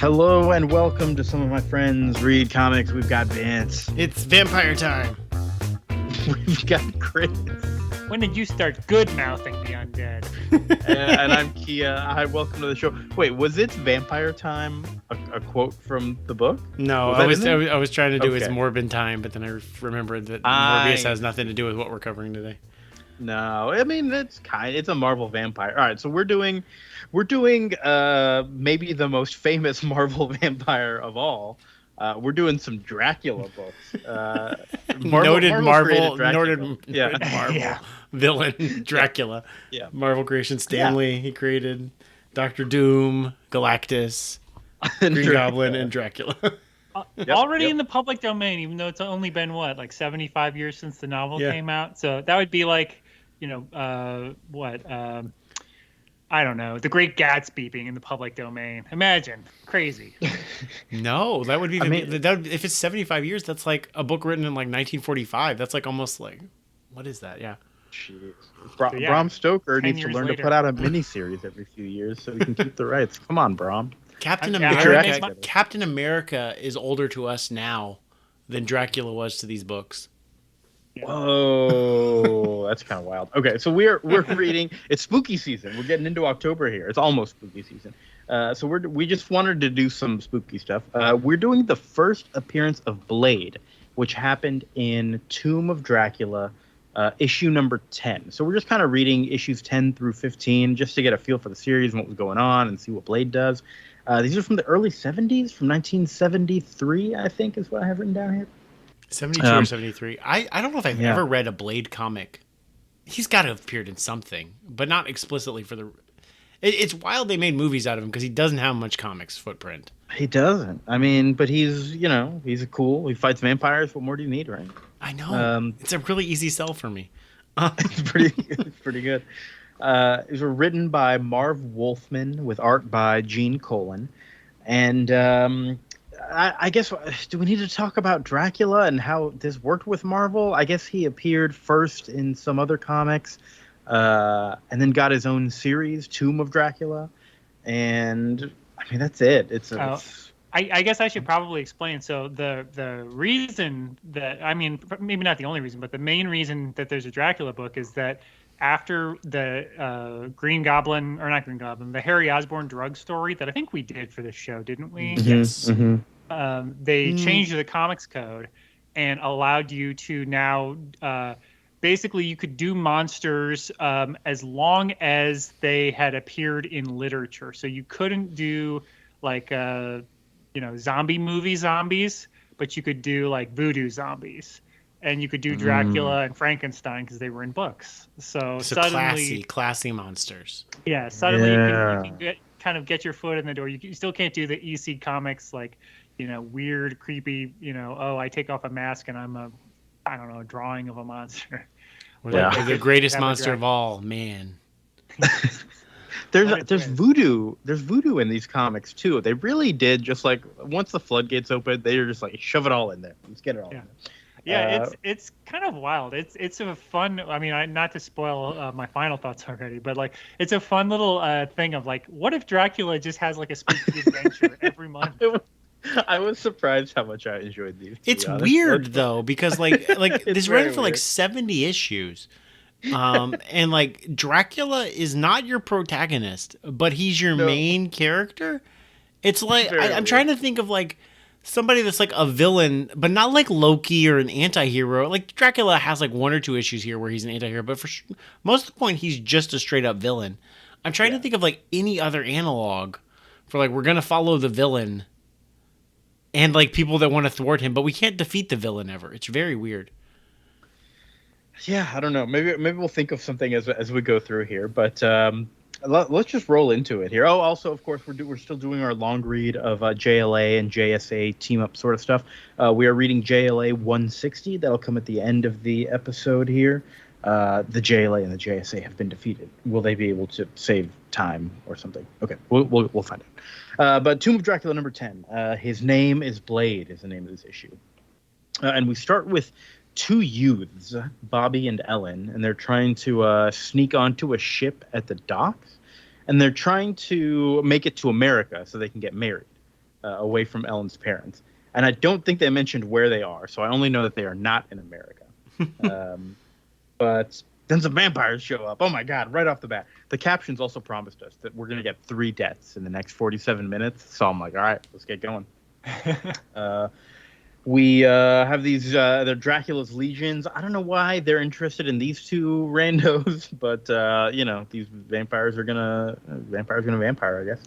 Hello and welcome to Some of My Friends Read Comics. We've got Vance. It's vampire time. We've got Chris. When did you start good-mouthing the undead? And I'm Kia. Hi, welcome to the show. Wait, was It's Vampire Time a quote from the book? No, I was trying to do It's Morbid Time, but then I remembered that Morbius has nothing to do with what we're covering today. No, I mean it's a Marvel vampire. All right, so we're doing maybe the most famous Marvel vampire of all. We're doing some Dracula books. Noted Marvel Yeah. villain Dracula. Yeah. Marvel creation. Stanley, he created Doctor Doom, Galactus, Green Goblin, and Dracula. Already in the public domain, even though it's only been, 75 years since the novel came out? So that would be like, I don't know, The Great Gatsby being in the public domain. Imagine. Crazy. No, that would be, if it's 75 years, that's like a book written in like 1945. That's like almost like, what is that? Yeah. Jeez. Bram Stoker needs to learn to put out a miniseries every few years so we can keep the rights. Come on, Bram. Captain America is older to us now than Dracula was to these books. Whoa, that's kind of wild. Okay, so we're reading. It's spooky season. We're getting into October here. It's almost spooky season. So we just wanted to do some spooky stuff. We're doing the first appearance of Blade, which happened in Tomb of Dracula, issue number 10. So we're just kind of reading issues 10 through 15 just to get a feel for the series and what was going on and see what Blade does. These are from the early 70s, from 1973, I think is what I have written down here. 72 or 73. I don't know if I've ever read a Blade comic. He's got to have appeared in something, but not explicitly for the... It's wild they made movies out of him because he doesn't have much comics footprint. He doesn't. I mean, but he's a cool... He fights vampires. What more do you need, right? I know. It's a really easy sell for me. It's pretty good. These were written by Marv Wolfman with art by Gene Colan. And... I guess, do we need to talk about Dracula and how this worked with Marvel? I guess he appeared first in some other comics and then got his own series, Tomb of Dracula. And, I mean, that's it. I guess I should probably explain. So the reason that, I mean, maybe not the only reason, but the main reason that there's a Dracula book is that after the the Harry Osborn drug story that I think we did for this show, didn't we? Mm-hmm, Yes. Mm-hmm. They changed the comics code and allowed you to now basically you could do monsters as long as they had appeared in literature. So you couldn't do like zombie zombies, but you could do like voodoo zombies. And you could do Dracula and Frankenstein because they were in books. So suddenly, classy monsters. Yeah, suddenly you can get your foot in the door. You still can't do the EC comics like, weird, creepy. I take off a mask and I'm a drawing of a monster. The greatest monster of all, man. There's voodoo. There's voodoo in these comics too. They really did just like once the floodgates opened, they were just like shove it all in there. Let's get it all in there. Yeah, it's kind of wild. It's a fun. I mean, not to spoil my final thoughts already, but like it's a fun little thing of like, what if Dracula just has like a spooky adventure every month? I was surprised how much I enjoyed these. It's weird though because like this ran for like 70 issues, and like Dracula is not your protagonist, but he's your main character. It's like I'm trying to think of like. Somebody that's like a villain, but not like Loki or an anti-hero. Like Dracula has like one or two issues here where he's an anti-hero, but for most of the point, he's just a straight up villain. I'm trying to think of like any other analog for like, we're going to follow the villain and like people that want to thwart him, but we can't defeat the villain ever. It's very weird. Yeah, I don't know. Maybe we'll think of something as we go through here, but let's just roll into it here. Oh, also, of course, we're still doing our long read of JLA and JSA team up sort of stuff. We are reading JLA 160. That'll come at the end of the episode here. The JLA and the JSA have been defeated. Will they be able to save time or something? Okay, we'll find out. But Tomb of Dracula number 10. His name is Blade is the name of this issue. And we start with two youths, Bobby and Ellen, and they're trying to sneak onto a ship at the docks, and they're trying to make it to America so they can get married. away from Ellen's parents. And I don't think they mentioned where they are, so I only know that they are not in America. But then some vampires show up. Oh my god, right off the bat. The captions also promised us that we're going to get 3 deaths in the next 47 minutes. So I'm like, all right, let's get going. We have these, they're Dracula's legions. I don't know why they're interested in these 2 randos, but, these vampires are gonna vampire, I guess.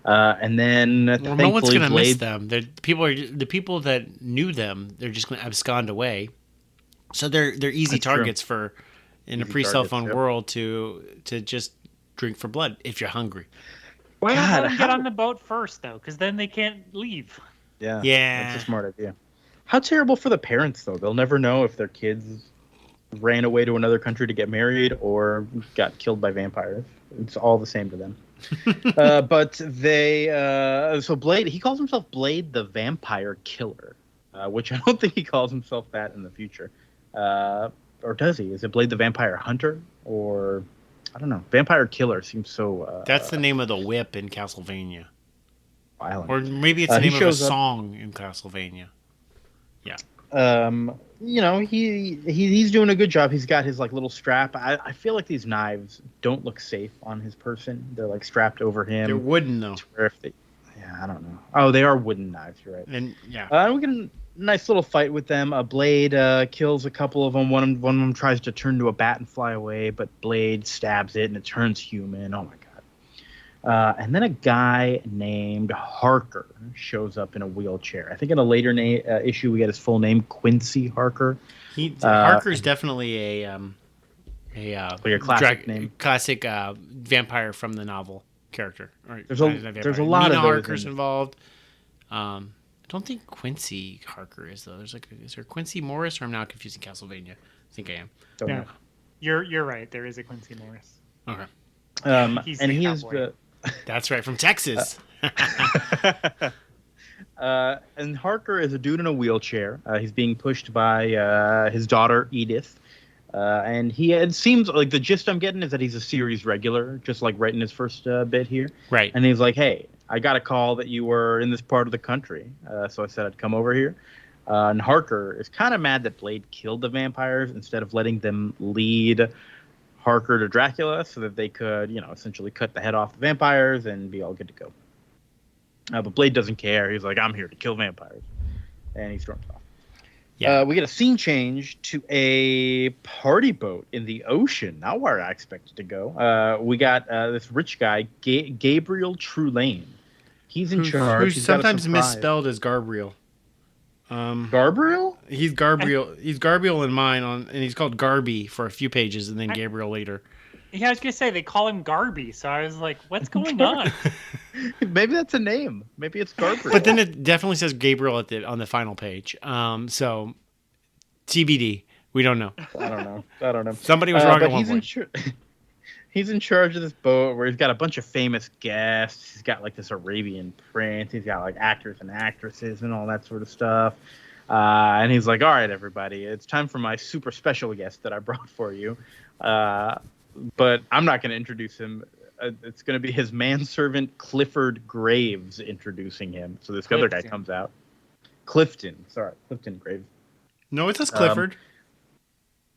And then no one's gonna miss them. The people that knew them, they're just gonna abscond away. So they're easy targets for in a pre-cell phone world to just drink for blood if you're hungry. Why not let them get on the boat first though? Because then they can't leave. Yeah, that's a smart idea. How terrible for the parents though. They'll never know if their kids ran away to another country to get married or got killed by vampires. It's all the same to them. But they so Blade, he calls himself Blade the Vampire Killer, which I don't think he calls himself that in the future. Or does he? Is it Blade the Vampire Hunter? Or I don't know. Vampire Killer seems so that's the name of the whip in Castlevania. Violent. Or maybe it's the name of a song in Castlevania. Yeah. He's doing a good job. He's got his little strap. I feel like these knives don't look safe on his person. They're strapped over him. They're wooden though. I don't know. Oh, they are wooden knives. You're right. And yeah. We get a nice little fight with them. Blade kills a couple of them. One of them tries to turn to a bat and fly away, but Blade stabs it and it turns human. Oh my god. And then a guy named Harker shows up in a wheelchair. I think in a later issue we get his full name, Quincy Harker. Harker's definitely a classic name, classic vampire from the novel character. There's a lot Nina of Harker's involved. I don't think Quincy Harker is though. Is there Quincy Morris, or I'm now confusing Castlevania? I think I am. Don't know. You're right. There is a Quincy Morris. Okay. He's that's right, from Texas. And Harker is a dude in a wheelchair. He's being pushed by his daughter Edith, and it seems like the gist I'm getting is that he's a series regular, just right in his first bit here. Right. And he's like, "Hey, I got a call that you were in this part of the country, so I said I'd come over here." And Harker is kind of mad that Blade killed the vampires instead of letting them lead Harker to Dracula so that they could, essentially cut the head off the vampires and be all good to go. But Blade doesn't care. He's like, I'm here to kill vampires. And he storms off. Yeah. We get a scene change to a party boat in the ocean. Not where I expected to go. We got this rich guy, Gabriel Trulane. He's in charge. Who's sometimes misspelled as Gabriel. Gabriel? He's Gabriel. He's Gabriel in mine, and he's called Garby for a few pages, and then Gabriel later. Yeah, I was gonna say they call him Garby, so I was like, "What's going on?" Maybe that's a name. Maybe it's Gabriel. But then it definitely says Gabriel on the final page. So TBD. We don't know. I don't know. Somebody was wrong at one point. He's in charge of this boat where he's got a bunch of famous guests. He's got this Arabian prince. He's got actors and actresses and all that sort of stuff. And he's like, all right, everybody, it's time for my super special guest that I brought for you. But I'm not going to introduce him. It's going to be his manservant Clifford Graves introducing him. So this other guy comes out. Clifton Graves. No, it says Clifford.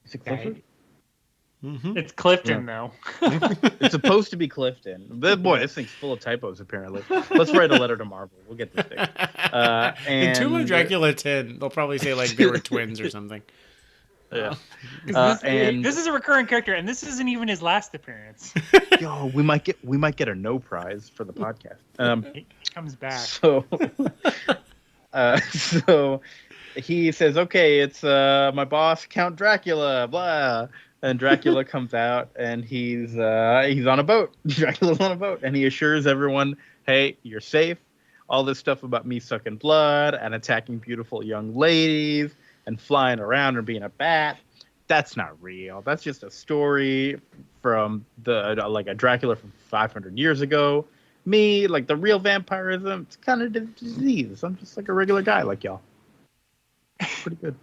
Is it Clifford? Mm-hmm. It's Clifton, though. It's supposed to be Clifton. Boy, this thing's full of typos, apparently. Let's write a letter to Marvel. We'll get this fixed. In Tomb of Dracula 10, they'll probably say they were twins or something. Yeah. This is a recurring character, and this isn't even his last appearance. Yo, we might get a no prize for the podcast. He comes back. So he says, "Okay, it's my boss, Count Dracula." Blah. And Dracula comes out, and he's on a boat. Dracula's on a boat, and he assures everyone, "Hey, you're safe. All this stuff about me sucking blood and attacking beautiful young ladies and flying around and being a bat, that's not real. That's just a story from a Dracula from 500 years ago. Me, the real vampirism, it's kind of a disease. I'm just a regular guy like y'all." Pretty good.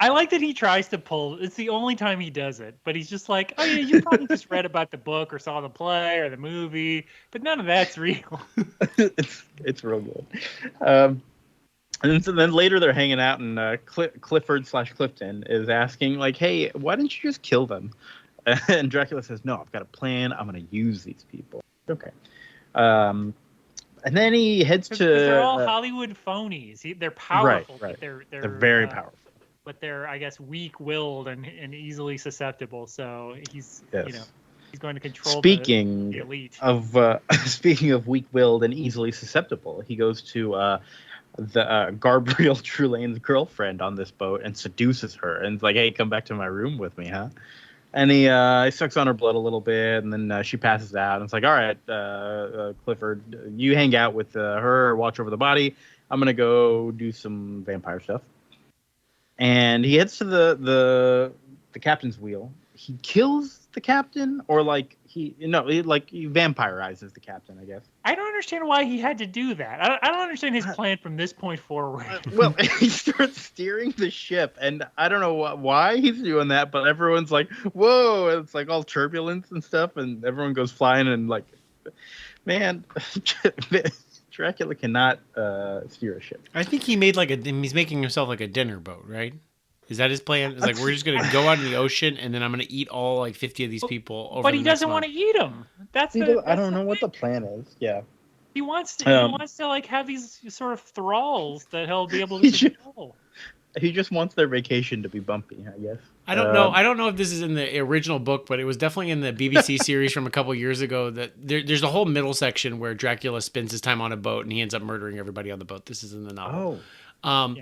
I like that he tries to pull. It's the only time he does it, but he's just like, oh yeah, you probably just read about the book or saw the play or the movie, but none of that's real. It's real good. And then later they're hanging out, and Clifford/Clifton is asking like, "Hey, why didn't you just kill them?" And Dracula says, "No, I've got a plan. I'm going to use these people." Okay. And then he heads to. Because they're all Hollywood phonies. They're powerful, right. but they're very powerful. But they're, I guess, weak-willed and easily susceptible. So he's he's going to control the elite. Speaking of weak-willed and easily susceptible, he goes to Gabrielle Trulane's girlfriend on this boat and seduces her and is like, "Hey, come back to my room with me, huh?" And he sucks on her blood a little bit, and then she passes out. And it's like, "All right, Clifford, you hang out with her, watch over the body. I'm gonna go do some vampire stuff." And he heads to the captain's wheel. He kills the captain, or he vampirizes the captain, I guess. I don't understand why he had to do that. I don't understand his plan from this point forward. Well, he starts steering the ship, and I don't know why he's doing that, but everyone's like, "Whoa!" And it's like all turbulence and stuff, and everyone goes flying, and like, man, Dracula cannot steer a ship. I think he made he's making himself like a dinner boat, right? Is that his plan? It's like, we're just going to go out in the ocean, and then I'm going to eat all 50 of these people over. But he doesn't want to eat them. I don't know what the plan is. Yeah. He wants to have these sort of thralls that he'll be able to control. He just wants their vacation to be bumpy, I guess. I don't know. I don't know if this is in the original book, but it was definitely in the BBC series from a couple years ago. That there's a whole middle section where Dracula spends his time on a boat and he ends up murdering everybody on the boat. This is in the novel. Oh.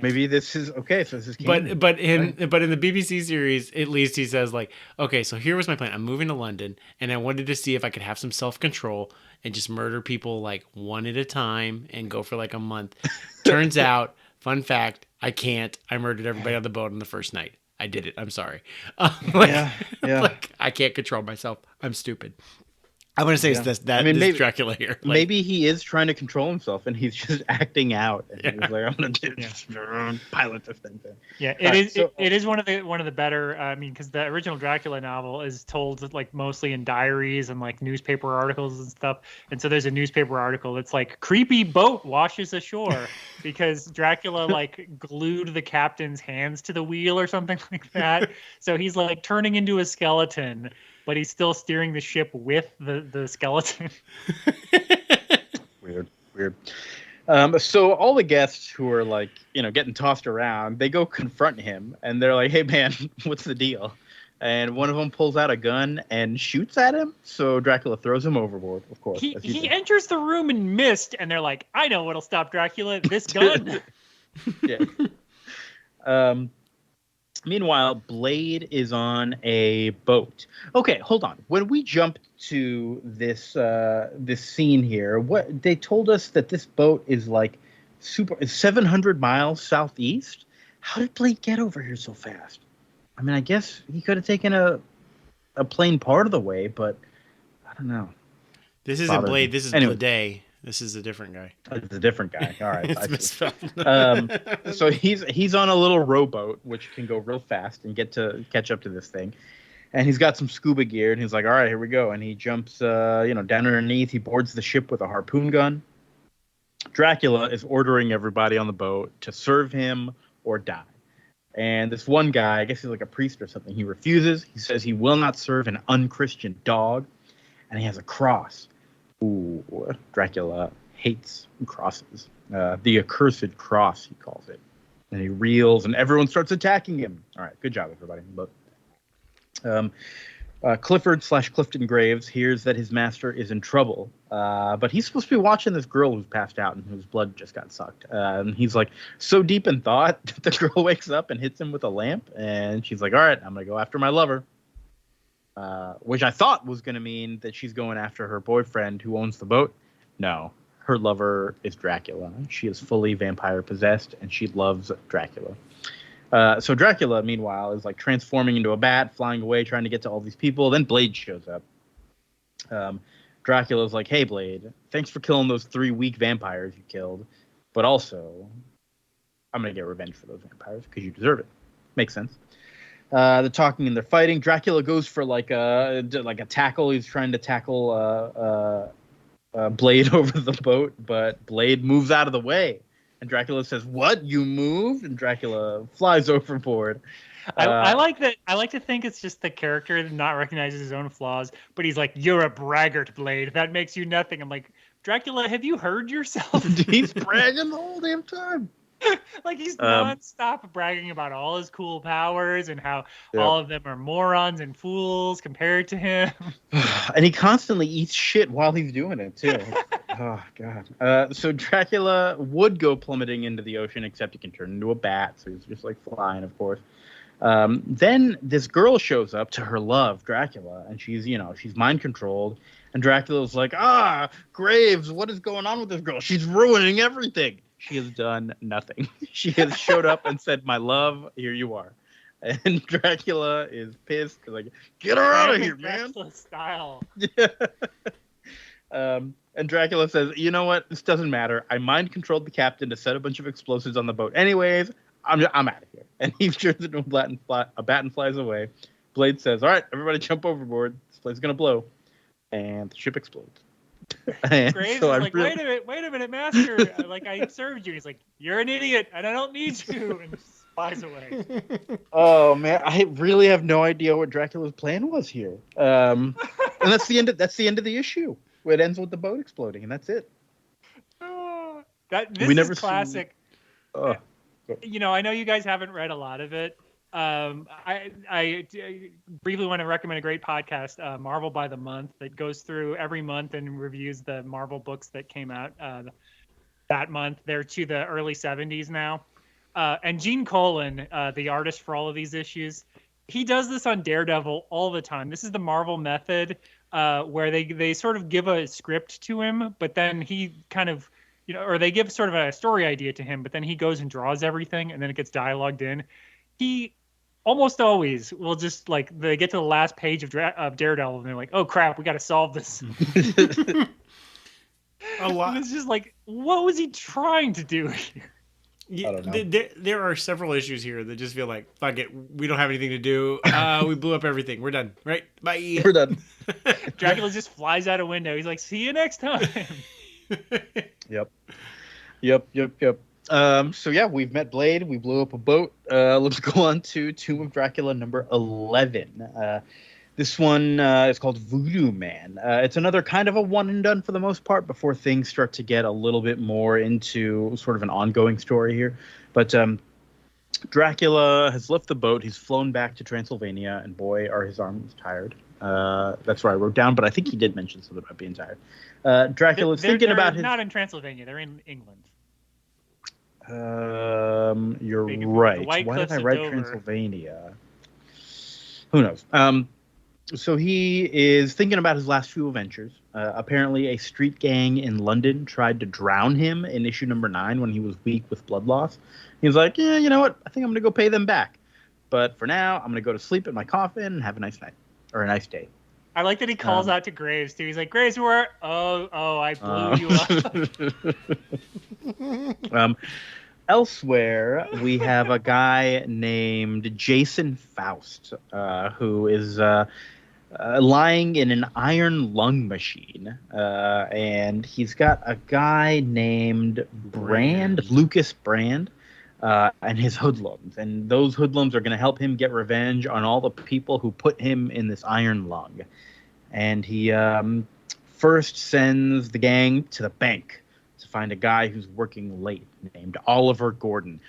Maybe this is okay. So this is canon, but in the BBC series, at least he says okay, so here was my plan. I'm moving to London, and I wanted to see if I could have some self-control and just murder people one at a time and go for a month. Turns out, fun fact, I can't. I murdered everybody on the boat on the first night. I did it. I'm sorry. Yeah. I can't control myself. I'm stupid. I want to say this maybe, Dracula here. Maybe he is trying to control himself, and he's just acting out. And he's like, "I'm going to pilot this thing." Yeah, it is one of the better. Because the original Dracula novel is told mostly in diaries and newspaper articles and stuff. And so there's a newspaper article that's creepy boat washes ashore because Dracula glued the captain's hands to the wheel or something like that. So he's turning into a skeleton, but he's still steering the ship with the skeleton. Weird. So all the guests who are getting tossed around, they go confront him, and they're like, "Hey man, what's the deal?" And one of them pulls out a gun and shoots at him. So Dracula throws him overboard, of course. He enters the room in mist, and they're like, "I know what'll stop Dracula, this gun." Yeah. Meanwhile, Blade is on a boat. Okay, hold on. When we jump to this scene here, what they told us that this boat is 700 miles southeast. How did Blade get over here so fast? I mean, I guess he could have taken a plane part of the way, but I don't know. This isn't Blade. This is Blade. This is a different guy. It's a different guy. All right. It's misspelled. So he's on a little rowboat, which can go real fast and catch up to this thing. And he's got some scuba gear, and he's like, "All right, here we go." And he jumps, down underneath. He boards the ship with a harpoon gun. Dracula is ordering everybody on the boat to serve him or die. And this one guy, I guess he's a priest or something, he refuses. He says he will not serve an unchristian dog, and he has a cross. Ooh, Dracula hates crosses. The accursed cross, he calls it. And he reels, and everyone starts attacking him. All right, good job, everybody. Clifford/Clifton Graves hears that his master is in trouble, but he's supposed to be watching this girl who's passed out and whose blood just got sucked. And he's so deep in thought that the girl wakes up and hits him with a lamp, and she's like, "All right, I'm going to go after my lover." Which I thought was going to mean that she's going after her boyfriend who owns the boat. No, her lover is Dracula. She is fully vampire possessed, and she loves Dracula. So Dracula, meanwhile, is transforming into a bat, flying away, trying to get to all these people. Then Blade shows up. Dracula's like, "Hey, Blade, thanks for killing those 3 weak vampires you killed, but also I'm going to get revenge for those vampires because you deserve it." makes sense. They're talking and they're fighting. Dracula goes for like a tackle. He's trying to tackle Blade over the boat, but Blade moves out of the way. And Dracula says, "What? You moved?" And Dracula flies overboard. I like that. I like to think it's just the character that not recognizes his own flaws, but he's like, "You're a braggart, Blade. That makes you nothing." I'm like, Dracula, have you heard yourself? He's bragging the whole damn time. Like he's nonstop bragging about all his cool powers and how all of them are morons and fools compared to him. And he constantly eats shit while he's doing it too. Oh god. So Dracula would go plummeting into the ocean, except he can turn into a bat, so he's just like flying, of course. Then this girl shows up to her love, Dracula, and she's mind controlled. And Dracula's like, Graves, what is going on with this girl? She's ruining everything. She has done nothing. She has showed up and said, "My love, here you are." And Dracula is pissed. He's like, "Get her out of here, man!" Dracula style. Yeah. And Dracula says, "You know what? This doesn't matter. I mind controlled the captain to set a bunch of explosives on the boat. Anyways, I'm out of here." And he turns into a bat and flies away. Blade says, "All right, everybody jump overboard. This plane's gonna blow," and the ship explodes. Graves so is like, wait a minute, master. Like, I served you. He's like, "You're an idiot, and I don't need you," and just flies away. Oh man, I really have no idea what Dracula's plan was here. And that's the end of the issue. It ends with the boat exploding, and that's it. This is classic. You know, I know you guys haven't read a lot of it. I briefly want to recommend a great podcast, Marvel by the Month, that goes through every month and reviews the Marvel books that came out that month. They're to the early 70s now. And Gene Colan, the artist for all of these issues, he does this on Daredevil all the time. This is the Marvel method, where they sort of give a script to him, but then he kind of, or they give sort of a story idea to him, but then he goes and draws everything, and then it gets dialogued in. He almost always will just, like, they get to the last page of Daredevil, and they're like, "Oh crap, we got to solve this." A lot. And it's just like, what was he trying to do here? Yeah, I don't know. There are several issues here that just feel like, fuck it, we don't have anything to do. We blew up everything. We're done. Right? Bye. We're done. Dracula just flies out a window. He's like, "See you next time." Yep. So yeah, we've met Blade. We blew up a boat. Let's go on to Tomb of Dracula number 11. This one is called Voodoo Man. It's another kind of a one and done for the most part before things start to get a little bit more into sort of an ongoing story here. But Dracula has left the boat. He's flown back to Transylvania, and boy, are his arms tired. That's what I wrote down, but I think he did mention something about being tired. Dracula's thinking about his... Not in Transylvania. They're in England. You're right. Why did I write Transylvania? Who knows? So he is thinking about his last few adventures. Apparently, a street gang in London tried to drown him in issue number 9 when he was weak with blood loss. He's like, "Yeah, you know what? I think I'm going to go pay them back. But for now, I'm going to go to sleep in my coffin and have a nice night. Or a nice day." I like that he calls out to Graves, too. He's like, "Graves, where? Oh, I blew you up." Elsewhere, we have a guy named Jason Faust, who is lying in an iron lung machine. And he's got a guy named Lucas Brand, and his hoodlums. And those hoodlums are going to help him get revenge on all the people who put him in this iron lung. And he first sends the gang to the bank to find a guy who's working late named Oliver Gordon.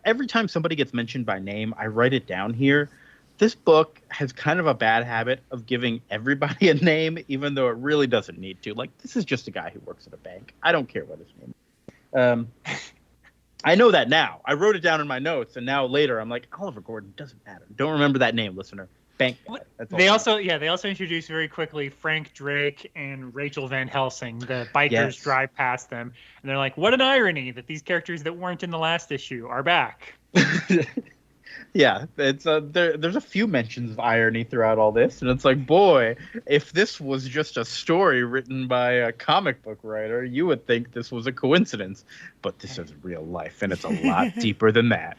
Every time somebody gets mentioned by name, I write it down here. This book has kind of a bad habit of giving everybody a name, even though it really doesn't need to. Like, this is just a guy who works at a bank. I don't care what his name is. I know that now. I wrote it down in my notes, and now later I'm like, Oliver Gordon doesn't matter. Don't remember that name, listener. Bank guy. They also introduced very quickly Frank Drake and Rachel Van Helsing. The bikers drive past them, and they're like, "What an irony that these characters that weren't in the last issue are back." Yeah, it's there's a few mentions of irony throughout all this, and it's like, boy, if this was just a story written by a comic book writer, you would think this was a coincidence, but this is real life, and it's a lot deeper than that.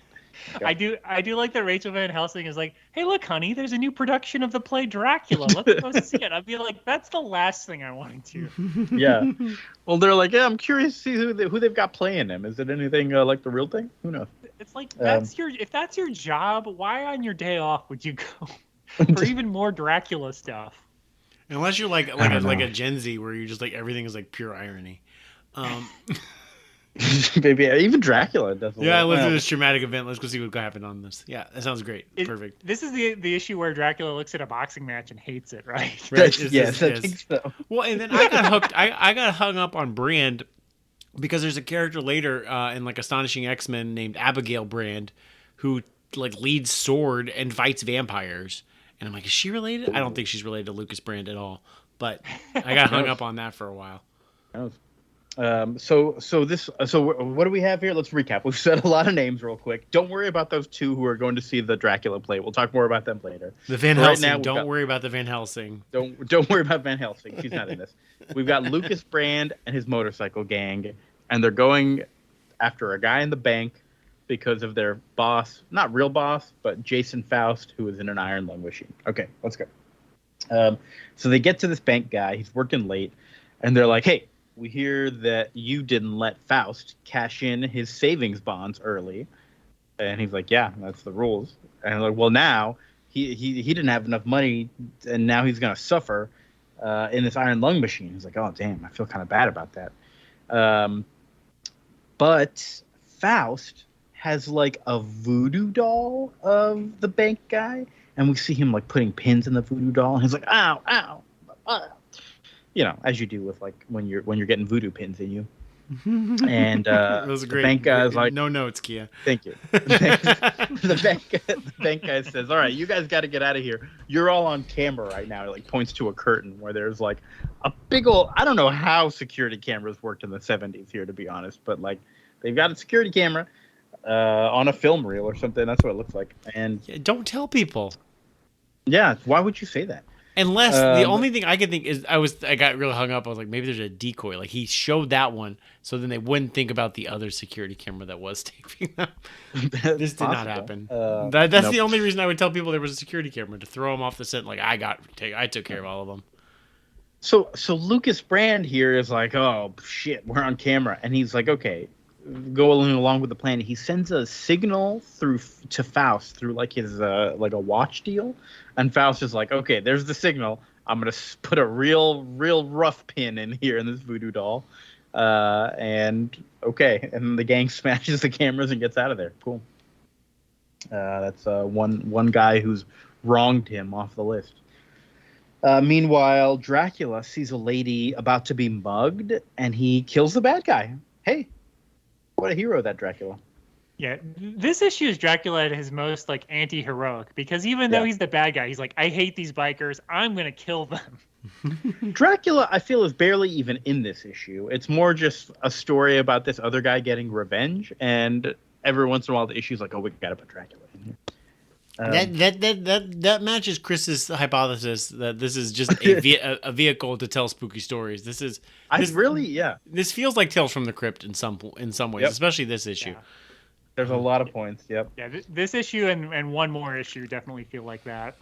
I do like that Rachel Van Helsing is like, hey, look, honey, there's a new production of the play Dracula. Let's go see it. I'd be like, that's the last thing I wanted to. Yeah. Well, they're like, yeah, I'm curious to see who they've got playing him. Is it anything like the real thing? Who knows? It's like if that's your job, why on your day off would you go for even more Dracula stuff? Unless you're like a Gen Z where you're just like everything is like pure irony. Maybe even Dracula does. Yeah, I lived through this traumatic event. Let's go see what happened on this. Yeah, that sounds great. Perfect. This is the issue where Dracula looks at a boxing match and hates it, right? Yes, I think so. Well, and then I got hooked. I got hung up on Brand because there's a character later in like Astonishing X-Men named Abigail Brand who like leads Sword and fights vampires. And I'm like, is she related? I don't think she's related to Lucas Brand at all. But I got hung up on that for a while. So what do we have here? Let's recap. We've said a lot of names real quick. Don't worry about those two who are going to see the Dracula play. We'll talk more about them later. The Van Helsing. Right now, don't worry about the Van Helsing. Don't worry about Van Helsing. She's not in this. We've got Lucas Brand and his motorcycle gang, and they're going after a guy in the bank because of their boss, not real boss, but Jason Faust, who is in an iron lung machine. Okay, let's go. So they get to this bank guy. He's working late, and they're like, hey, we hear that you didn't let Faust cash in his savings bonds early. And he's like, yeah, that's the rules. And I'm like, well, now he didn't have enough money, and now he's going to suffer in this iron lung machine. He's like, oh, damn, I feel kind of bad about that. But Faust has like a voodoo doll of the bank guy, and we see him like putting pins in the voodoo doll, and he's like, ow, ow, ow. You know, as you do with like when you're getting voodoo pins in you. And that was great. The bank guy is like, no notes, Kia. Thank you. The bank guy says, all right, you guys got to get out of here. You're all on camera right now. It like points to a curtain where there's like a big old, I don't know how security cameras worked in the 70s here, to be honest, but like they've got a security camera on a film reel or something. That's what it looks like. And don't tell people. Yeah, why would you say that? Unless the only thing I could think is I got really hung up. I was like, maybe there's a decoy. Like he showed that one, so then they wouldn't think about the other security camera that was taping them. This did not happen. That's the only reason I would tell people there was a security camera, to throw them off the set. Like I took care of all of them. So Lucas Brand here is like, oh shit, we're on camera, and he's like, okay, go along with the plan. He sends a signal to Faust through like his like a watch deal. And Faust is like, okay, there's the signal. I'm going to put a real rough pin in here in this voodoo doll. And okay. And then the gang smashes the cameras and gets out of there. Cool. That's one guy who's wronged him off the list. Meanwhile, Dracula sees a lady about to be mugged, and he kills the bad guy. Hey, what a hero, that Dracula. Yeah, this issue is Dracula at his most like anti-heroic, because even though he's the bad guy, he's like, I hate these bikers, I'm gonna kill them. Dracula, I feel, is barely even in this issue. It's more just a story about this other guy getting revenge, and every once in a while the issue's like, oh, we gotta put Dracula in here. That matches Chris's hypothesis that this is just a vehicle to tell spooky stories. This feels like Tales from the Crypt in some ways, especially this issue. Yeah. There's a lot of points. Yep. Yeah, this issue and one more issue definitely feel like that.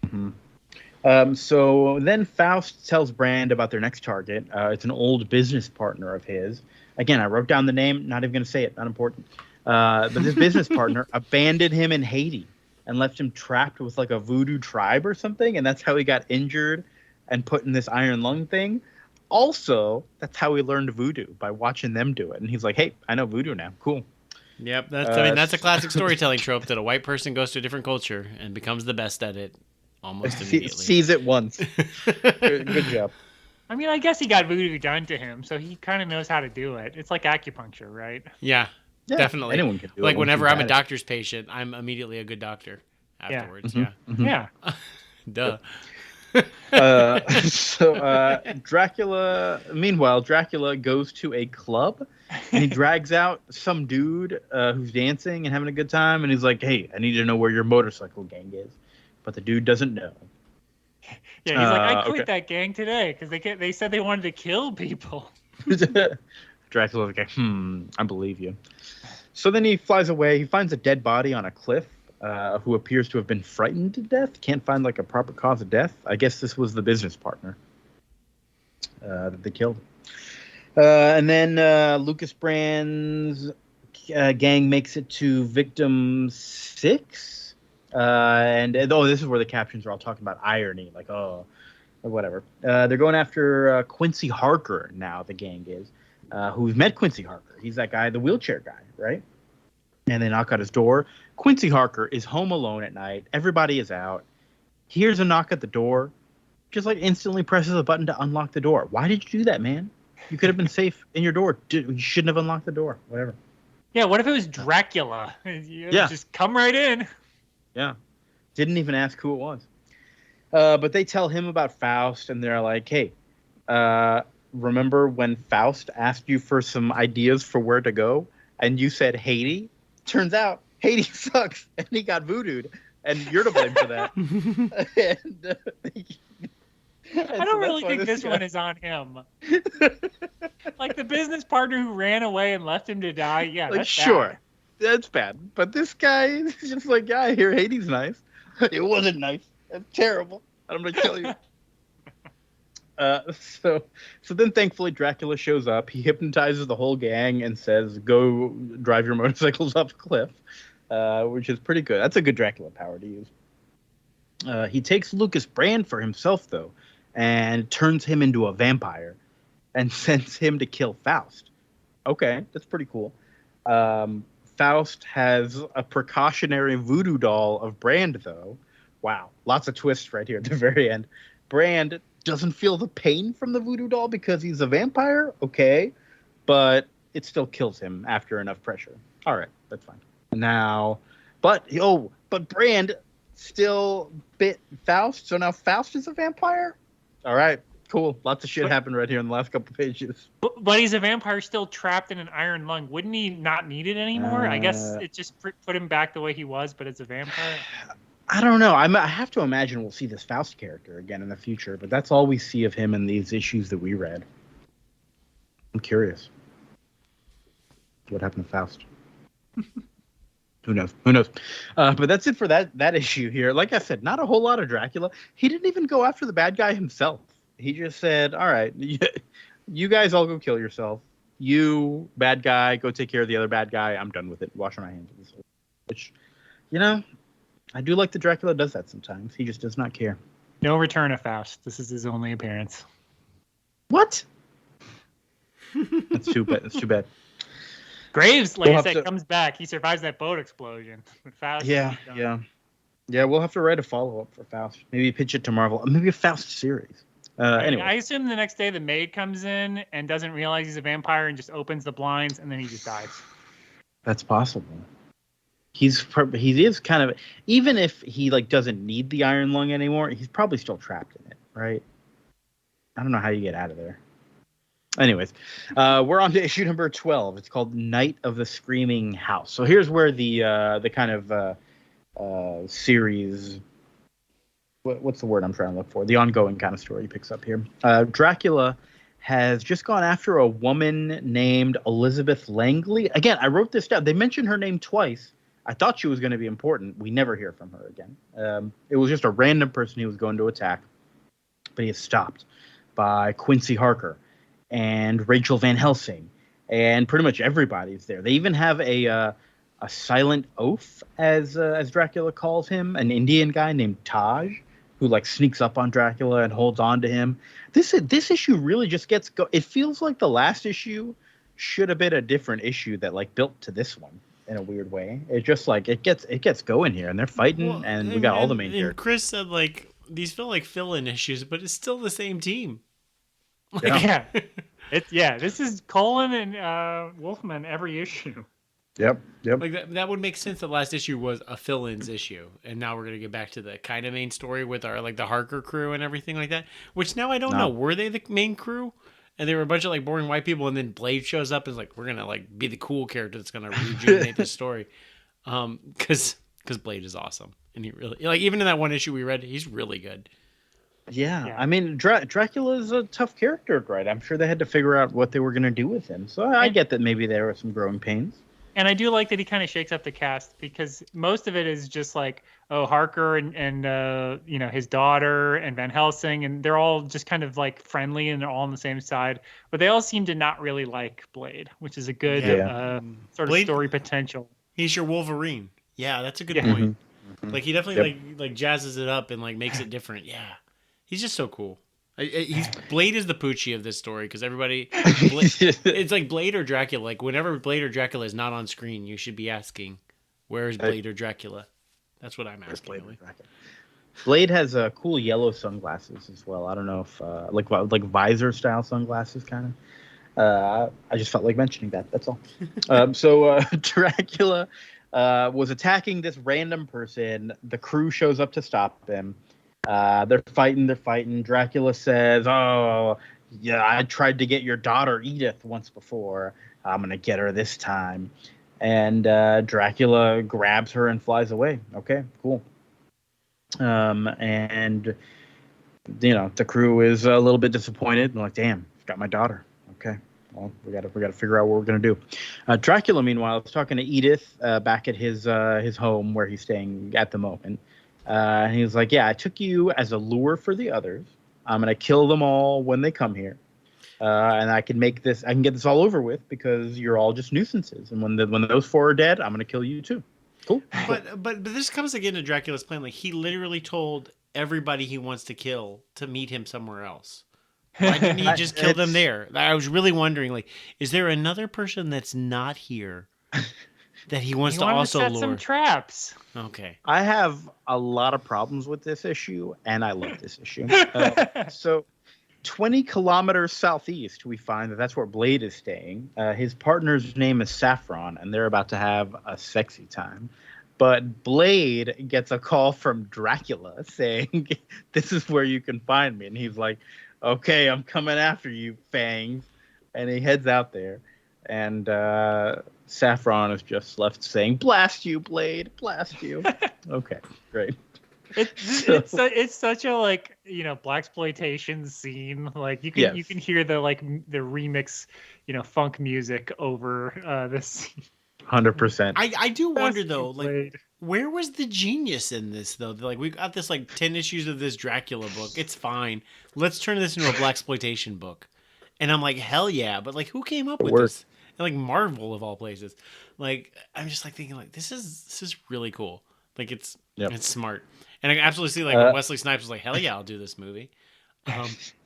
Mm-hmm. So then Faust tells Brand about their next target. It's an old business partner of his. Again, I wrote down the name. Not even going to say it. Not important. But this business partner abandoned him in Haiti and left him trapped with like a voodoo tribe or something. And that's how he got injured and put in this iron lung thing. Also, that's how he learned voodoo, by watching them do it. And he's like, hey, I know voodoo now. Cool. Yep, that's a classic storytelling trope that a white person goes to a different culture and becomes the best at it almost immediately. Sees it once. Good job. I mean, I guess he got voodoo done to him, so he kind of knows how to do it. It's like acupuncture, right? Yeah, definitely. Anyone can do it. Like whenever I'm a doctor's patient, I'm immediately a good doctor afterwards. Yeah. Mm-hmm. Yeah. Duh. Meanwhile, Dracula goes to a club and he drags out some dude who's dancing and having a good time, and he's like, hey, I need to know where your motorcycle gang is. But the dude doesn't know. Yeah, he's like, I quit that gang today because they said they wanted to kill people. Dracula's like, I believe you. So then he flies away. He finds a dead body on a cliff. Who appears to have been frightened to death. Can't find like a proper cause of death. I guess this was the business partner that they killed. And then Lucas Brand's gang makes it to victim 6. And this is where the captions are all talking about irony, like, or whatever. They're going after Quincy Harker now, the gang is, who's met Quincy Harker. He's that guy, the wheelchair guy, right? And they knock at his door. Quincy Harker is home alone at night. Everybody is out. He hears a knock at the door. Just like instantly presses a button to unlock the door. Why did you do that, man? You could have been safe in your door. You shouldn't have unlocked the door. Whatever. Yeah, what if it was Dracula? Just come right in. Yeah. Didn't even ask who it was. But they tell him about Faust, and they're like, hey, remember when Faust asked you for some ideas for where to go? And you said Haiti? Turns out Haiti sucks, and he got voodooed, and you're to blame for that. I don't really think this one is on him. Like the business partner who ran away and left him to die. Yeah, like, that's sure, bad. that's bad. But this guy is just like, yeah, I hear Haiti's nice. It wasn't nice. It's terrible. I'm gonna kill you. So then thankfully Dracula shows up. He hypnotizes the whole gang and says, go drive your motorcycles off a cliff, which is pretty good. That's a good Dracula power to use. He takes Lucas Brand for himself, though, and turns him into a vampire and sends him to kill Faust. Okay, that's pretty cool. Faust has a precautionary voodoo doll of Brand, though. Wow, lots of twists right here at the very end. Brand doesn't feel the pain from the voodoo doll because he's a vampire, okay, but it still kills him after enough pressure. All right, that's fine. Now, but Brand still bit Faust, so now Faust is a vampire? All right, cool. Lots of shit happened right here in the last couple pages. But he's a vampire still trapped in an iron lung. Wouldn't he not need it anymore? I guess it just put him back the way he was, but as a vampire? I don't know. I have to imagine we'll see this Faust character again in the future, but that's all we see of him in these issues that we read. I'm curious. What happened to Faust? Who knows? But that's it for that issue here. Like I said, not a whole lot of Dracula. He didn't even go after the bad guy himself. He just said, all right, you guys all go kill yourself. You, bad guy, go take care of the other bad guy. I'm done with it. Washing my hands of this. Which, I do like that Dracula does that sometimes. He just does not care. No return of Faust. This is his only appearance. What? That's too bad. That's too bad. Graves, like I said, comes back. He survives that boat explosion. But Faust yeah. We'll have to write a follow-up for Faust. Maybe pitch it to Marvel. Maybe a Faust series. Anyway. I assume the next day the maid comes in and doesn't realize he's a vampire and just opens the blinds and then he just dies. That's possible. He is kind of, even if he doesn't need the iron lung anymore, he's probably still trapped in it, right? I don't know how you get out of there. Anyways, we're on to issue number 12. It's called Night of the Screaming House. So here's where the kind of series, what's the word I'm trying to look for? The ongoing kind of story picks up here. Dracula has just gone after a woman named Elizabeth Langley. Again, I wrote this down. They mentioned her name twice. I thought she was going to be important. We never hear from her again. It was just a random person he was going to attack, but he is stopped by Quincy Harker and Rachel Van Helsing, and pretty much everybody's there. They even have a silent oaf, as Dracula calls him, an Indian guy named Taj, who sneaks up on Dracula and holds on to him. This issue really just gets go. It feels like the last issue should have been a different issue that built to this one in a weird way. It just it gets going here, and they're fighting, and we got all the main characters. And Chris said these feel like fill-in issues, but it's still the same team. Yeah. This is Colin and Wolfman every issue. Yep. That would make sense. The last issue was a fill-ins issue, and now we're gonna get back to the kind of main story with our the Harker crew and everything like that. Which now I don't know. Were they the main crew? And they were a bunch of boring white people, and then Blade shows up and is we're gonna be the cool character that's gonna rejuvenate this story, because Blade is awesome, and he really even in that one issue we read, he's really good. Yeah. I mean, Dracula is a tough character, right? I'm sure they had to figure out what they were going to do with him. So I get that maybe there were some growing pains. And I do like that he kind of shakes up the cast because most of it is just like, oh, Harker and you know, his daughter and Van Helsing, and they're all just kind of like friendly and they're all on the same side, but they all seem to not really like Blade, which is a good sort of Blade, story potential. He's your Wolverine. Yeah, that's a good Yeah. point. Mhm. Like he definitely like jazzes it up and like makes it different. Yeah, he's just so cool. He's Blade is the Poochie of this story because everybody, it's like Blade or Dracula. Like whenever Blade or Dracula is not on screen, you should be asking, "Where is Blade or Dracula?" That's what I'm asking. Blade has cool yellow sunglasses as well. I don't know if like visor style sunglasses, kind of. I just felt like mentioning that. That's all. So Dracula was attacking this random person. The crew shows up to stop him. They're fighting. Dracula says, "Oh, yeah, I tried to get your daughter Edith once before. I'm gonna get her this time." And Dracula grabs her and flies away. Okay, cool. And you know the crew is a little bit disappointed. They're like, "Damn, got my daughter." Okay, well, we gotta figure out what we're gonna do. Dracula, meanwhile, is talking to Edith back at his home where he's staying at the moment. And he was like, "Yeah, I took you as a lure for the others. I'm gonna kill them all when they come here, and I can get this all over with because you're all just nuisances. And when those four are dead, I'm gonna kill you too." Cool. But this comes again to Dracula's plan. Like he literally told everybody he wants to kill to meet him somewhere else. Why didn't he just kill them there? I was really wondering, like, is there another person that's not here that he wants to also set lure? some traps. Okay. I have a lot of problems with this issue, and I love this issue. So, 20 kilometers southeast, we find that's where Blade is staying. His partner's name is Saffron, and they're about to have a sexy time. But Blade gets a call from Dracula saying, "This is where you can find me." And he's like, "Okay, I'm coming after you, Fangs." And he heads out there. And Saffron is just left saying, "Blast you, Blade, blast you." Okay, great. It's such a like, you know, blaxploitation scene. Like you can hear the remix, you know, funk music over this scene. 100%. I do wonder though, like, where was the genius in this though? Like, we got this like 10 issues of this Dracula book. It's fine. Let's turn this into a blaxploitation book. And I'm like, hell yeah! But like, who came up with this? And like Marvel of all places. Like, I'm just like thinking, like, this is really cool. Like, it's smart. And I can absolutely see like when Wesley Snipes was like, hell yeah, I'll do this movie.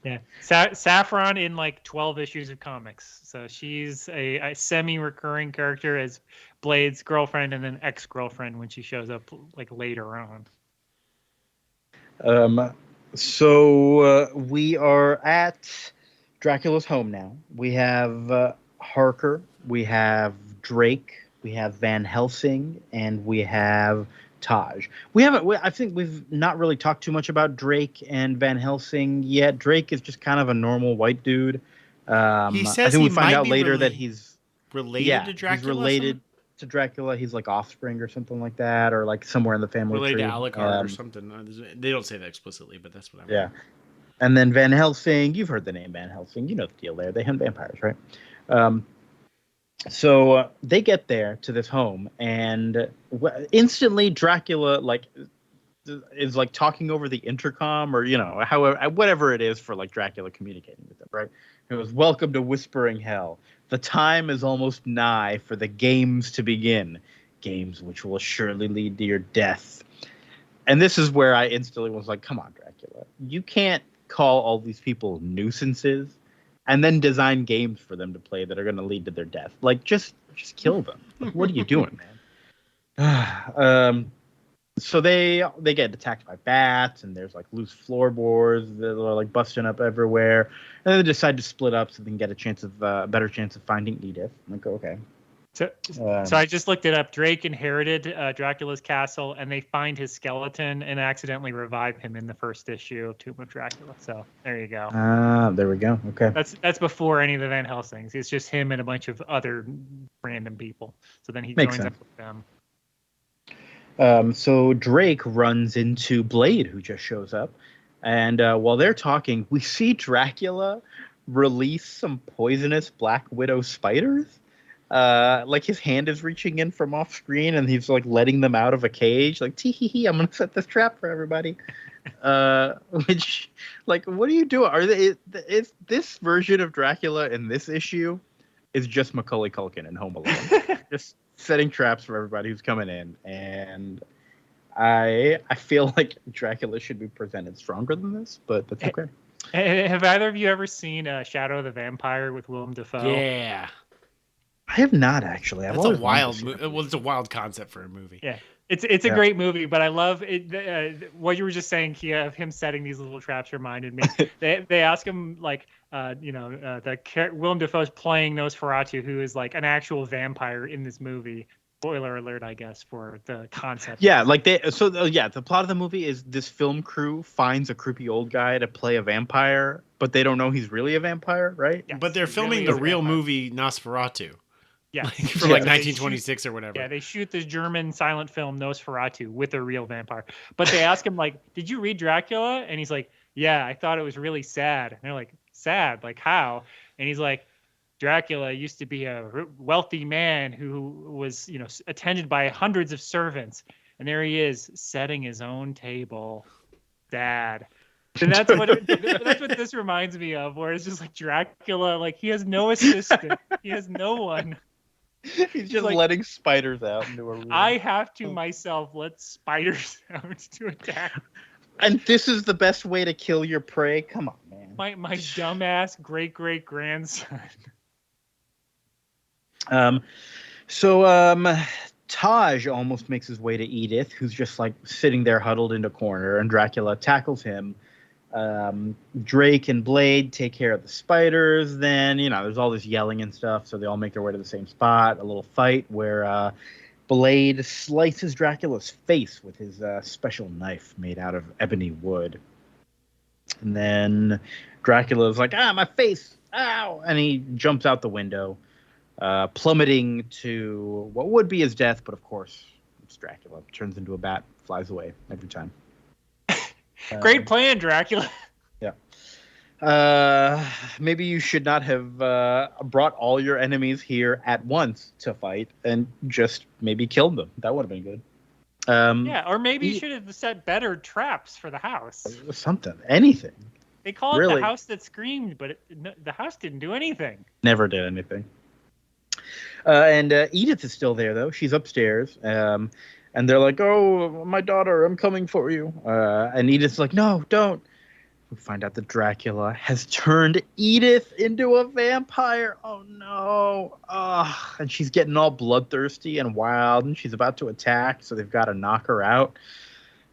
Yeah, Saffron in like 12 issues of comics, so she's a semi-recurring character as Blade's girlfriend and then ex-girlfriend when she shows up like later on. So we are at Dracula's home now. We have Harker, we have Drake, we have Van Helsing, and we have Taj. I think we've not really talked too much about Drake and Van Helsing yet. Drake is just kind of a normal white dude. He says I think we find out later that he's related to Dracula. He's related to Dracula. He's like offspring or something like that, or like somewhere in the family related tree. To Alucard or something. They don't say that explicitly, but that's what I'm. Yeah. And then Van Helsing, you've heard the name Van Helsing. You know the deal there. They hunt vampires, right? So they get there to this home, and instantly Dracula is like talking over the intercom, or however, whatever it is for like Dracula communicating with them, right? It was, "Welcome to Whispering Hell. The time is almost nigh for the games to begin. Games which will surely lead to your death." And this is where I instantly was like, "Come on, Dracula, you can't call all these people nuisances and then design games for them to play that are going to lead to their death. Like, just kill them. Like, what are you doing, man?" So they get attacked by bats, and there's like loose floorboards that are like busting up everywhere. And they decide to split up so they can get a better chance of finding Edith. I'm like, okay. So I just looked it up. Drake inherited Dracula's castle, and they find his skeleton and accidentally revive him in the first issue of Tomb of Dracula. So there you go. There we go. Okay. That's before any of the Van Helsings. It's just him and a bunch of other random people. So then he joins up with them. So Drake runs into Blade, who just shows up. And while they're talking, we see Dracula release some poisonous Black Widow spiders. Like his hand is reaching in from off screen, and he's like letting them out of a cage. Like, tee hee hee, I'm gonna set this trap for everybody. Which, like, what are you doing? Is this version of Dracula in this issue is just Macaulay Culkin in Home Alone, just setting traps for everybody who's coming in, and I feel like Dracula should be presented stronger than this, but that's okay. Have either of you ever seen Shadow of the Vampire with Willem Dafoe? Yeah. I have not actually. That's a wild well, it's a wild concept for a movie. Yeah. It's a great movie, but I love it. What you were just saying, Kia, of him setting these little traps reminded me. They ask him like, Willem Dafoe's playing Nosferatu, who is like an actual vampire in this movie. Spoiler alert, I guess, for the concept. Yeah, like the plot of the movie is this film crew finds a creepy old guy to play a vampire, but they don't know he's really a vampire, right? Yes, but they're filming the real movie Nosferatu. Yeah, from like 1926 or whatever. Yeah, they shoot the German silent film Nosferatu with a real vampire. But they ask him like, "Did you read Dracula?" And he's like, "Yeah, I thought it was really sad." And they're like, "Sad? Like how?" And he's like, "Dracula used to be a wealthy man who was, attended by hundreds of servants, and there he is setting his own table, sad." And that's what this reminds me of, where it's just like Dracula, like he has no assistant, he has no one. He's just like, letting spiders out into a room. I have to myself let spiders out to attack. And this is the best way to kill your prey? Come on, man. My dumbass great-great-grandson. Taj almost makes his way to Edith, who's just like sitting there huddled in a corner, and Dracula tackles him. Drake and Blade take care of the spiders. Then, there's all this yelling and stuff, so they all make their way to the same spot. A little fight where Blade slices Dracula's face with his special knife made out of ebony wood. And then Dracula's like, my face, ow! And he jumps out the window, plummeting to what would be his death, but of course, it's Dracula. Turns into a bat, flies away every time. Great plan, Dracula. Yeah. Maybe you should not have brought all your enemies here at once to fight and just maybe killed them. That would have been good. Or maybe you should have set better traps for the house. Something. Anything. They call it the house that screamed, but the house didn't do anything. Never did anything. And Edith is still there, though. She's upstairs. And they're like, "Oh, my daughter, I'm coming for you." And Edith's like, "No, don't." We find out that Dracula has turned Edith into a vampire. Oh, no. And she's getting all bloodthirsty and wild, and she's about to attack, so they've got to knock her out.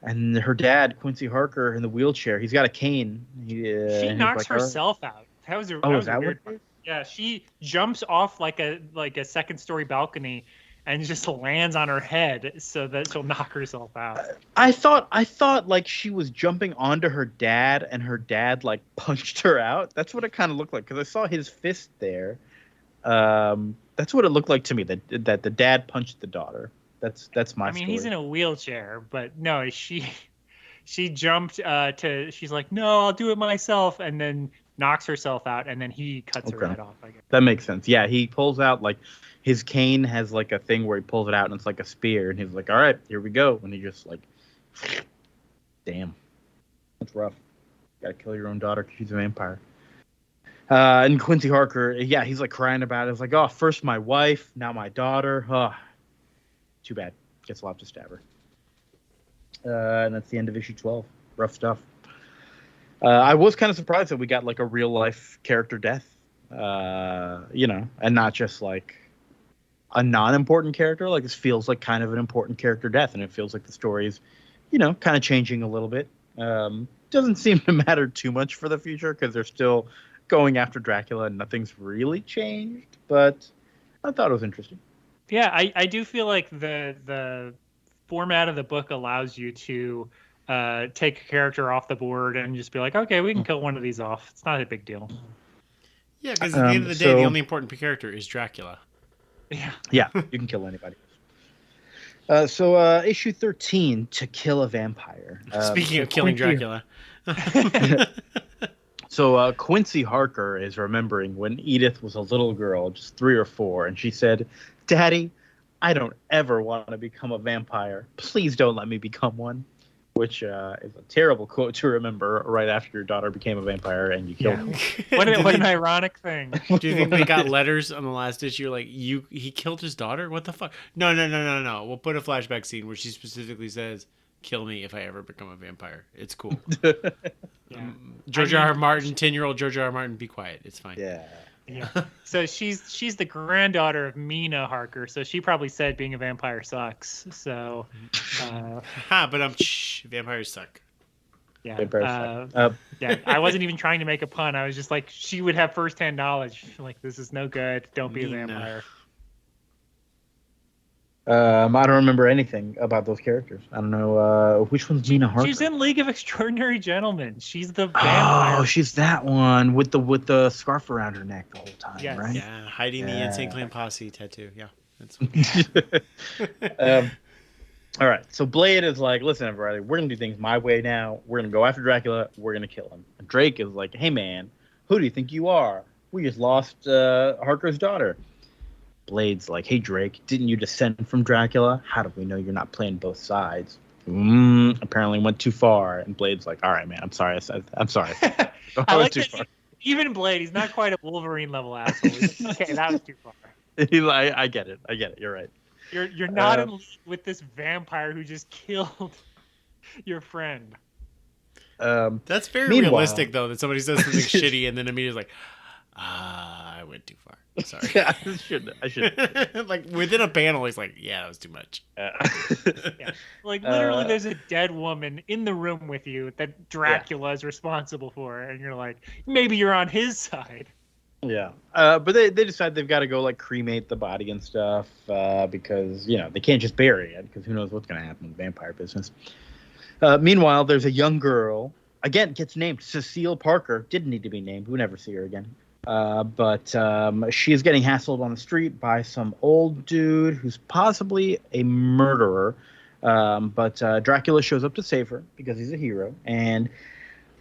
And her dad, Quincy Harker, in the wheelchair, he's got a cane. She knocks herself out. That was a weird part. Yeah, she jumps off like a second-story balcony and just lands on her head so that she'll knock herself out. I thought like she was jumping onto her dad and her dad like punched her out. That's what it kind of looked like, because I saw his fist there. That's what it looked like to me, that the dad punched the daughter. That's my story. He's in a wheelchair, but no, she jumped she's like, "No, I'll do it myself," and then knocks herself out, and then he cuts her head off, I guess. That makes sense. Yeah, he pulls out like his cane has like a thing where he pulls it out and it's like a spear, and he's like, "All right, here we go." And he just like, damn, that's rough. Gotta kill your own daughter because she's a vampire. And Quincy Harker, he's like crying about it. It's like, "Oh, first my wife, now my daughter. Too bad." Guess I'll have to stab her. And that's the end of issue 12. Rough stuff. I was kind of surprised that we got like a real life character death, and not just like a non-important character. Like, this feels like kind of an important character death, and it feels like the story's, kind of changing a little bit. Doesn't seem to matter too much for the future because they're still going after Dracula and nothing's really changed, but I thought it was interesting. Yeah, I do feel like the format of the book allows you to take a character off the board and just be like, okay, we can kill one of these off. It's not a big deal. Yeah, because at the end of the day, the only important character is Dracula. Yeah, you can kill anybody. So issue 13, To Kill a Vampire. Speaking of killing Dracula. So So Quincy Harker is remembering when Edith was a little girl, just 3 or 4, and she said, "Daddy, I don't ever want to become a vampire. Please don't let me become one." Which is a terrible quote to remember right after your daughter became a vampire and you killed her. What an ironic thing. Do you think they got letters on the last issue like he killed his daughter? What the fuck? No. We'll put a flashback scene where she specifically says, "Kill me if I ever become a vampire." It's cool. George R. R. Martin, 10-year-old George R. R. Martin, be quiet. It's fine. Yeah. So she's the granddaughter of Mina Harker, so she probably said being a vampire sucks. So but vampires suck. Yeah. I wasn't even trying to make a pun. I was just like, she would have firsthand knowledge. Like, this is no good. Don't be a vampire. I don't remember anything about those characters. I don't know which one's Mina Harker. She's in League of Extraordinary Gentlemen. She's the vampire. Oh, she's that one with the scarf around her neck the whole time, right? Yeah, hiding the Insane Clan Posse tattoo. Yeah, that's. All right, so Blade is like, "Listen, everybody, we're gonna do things my way now. We're gonna go after Dracula. We're gonna kill him." And Drake is like, "Hey, man, who do you think you are? We just lost Harker's daughter." Blade's like, "Hey, Drake, didn't you descend from Dracula? How do we know you're not playing both sides?" Apparently went too far. And Blade's like, "All right, man, I'm sorry. I'm sorry. I like too far." Even Blade, he's not quite a Wolverine level asshole. He's like, okay, that was too far. I get it. You're right. You're not in league with this vampire who just killed your friend. That's very realistic, though, that somebody says something shitty and then immediately like, I went too far. Sorry. Yeah, I should. Like within a panel, he's like, "Yeah, that was too much." Like literally, there's a dead woman in the room with you that Dracula is responsible for, and you're like, maybe you're on his side. Yeah, but they decide they've got to go like cremate the body and stuff because they can't just bury it because who knows what's going to happen in the vampire business. Meanwhile, there's a young girl again gets named Cecile Parker. Didn't need to be named. We never see her again. But she is getting hassled on the street by some old dude who's possibly a murderer. But Dracula shows up to save her because he's a hero and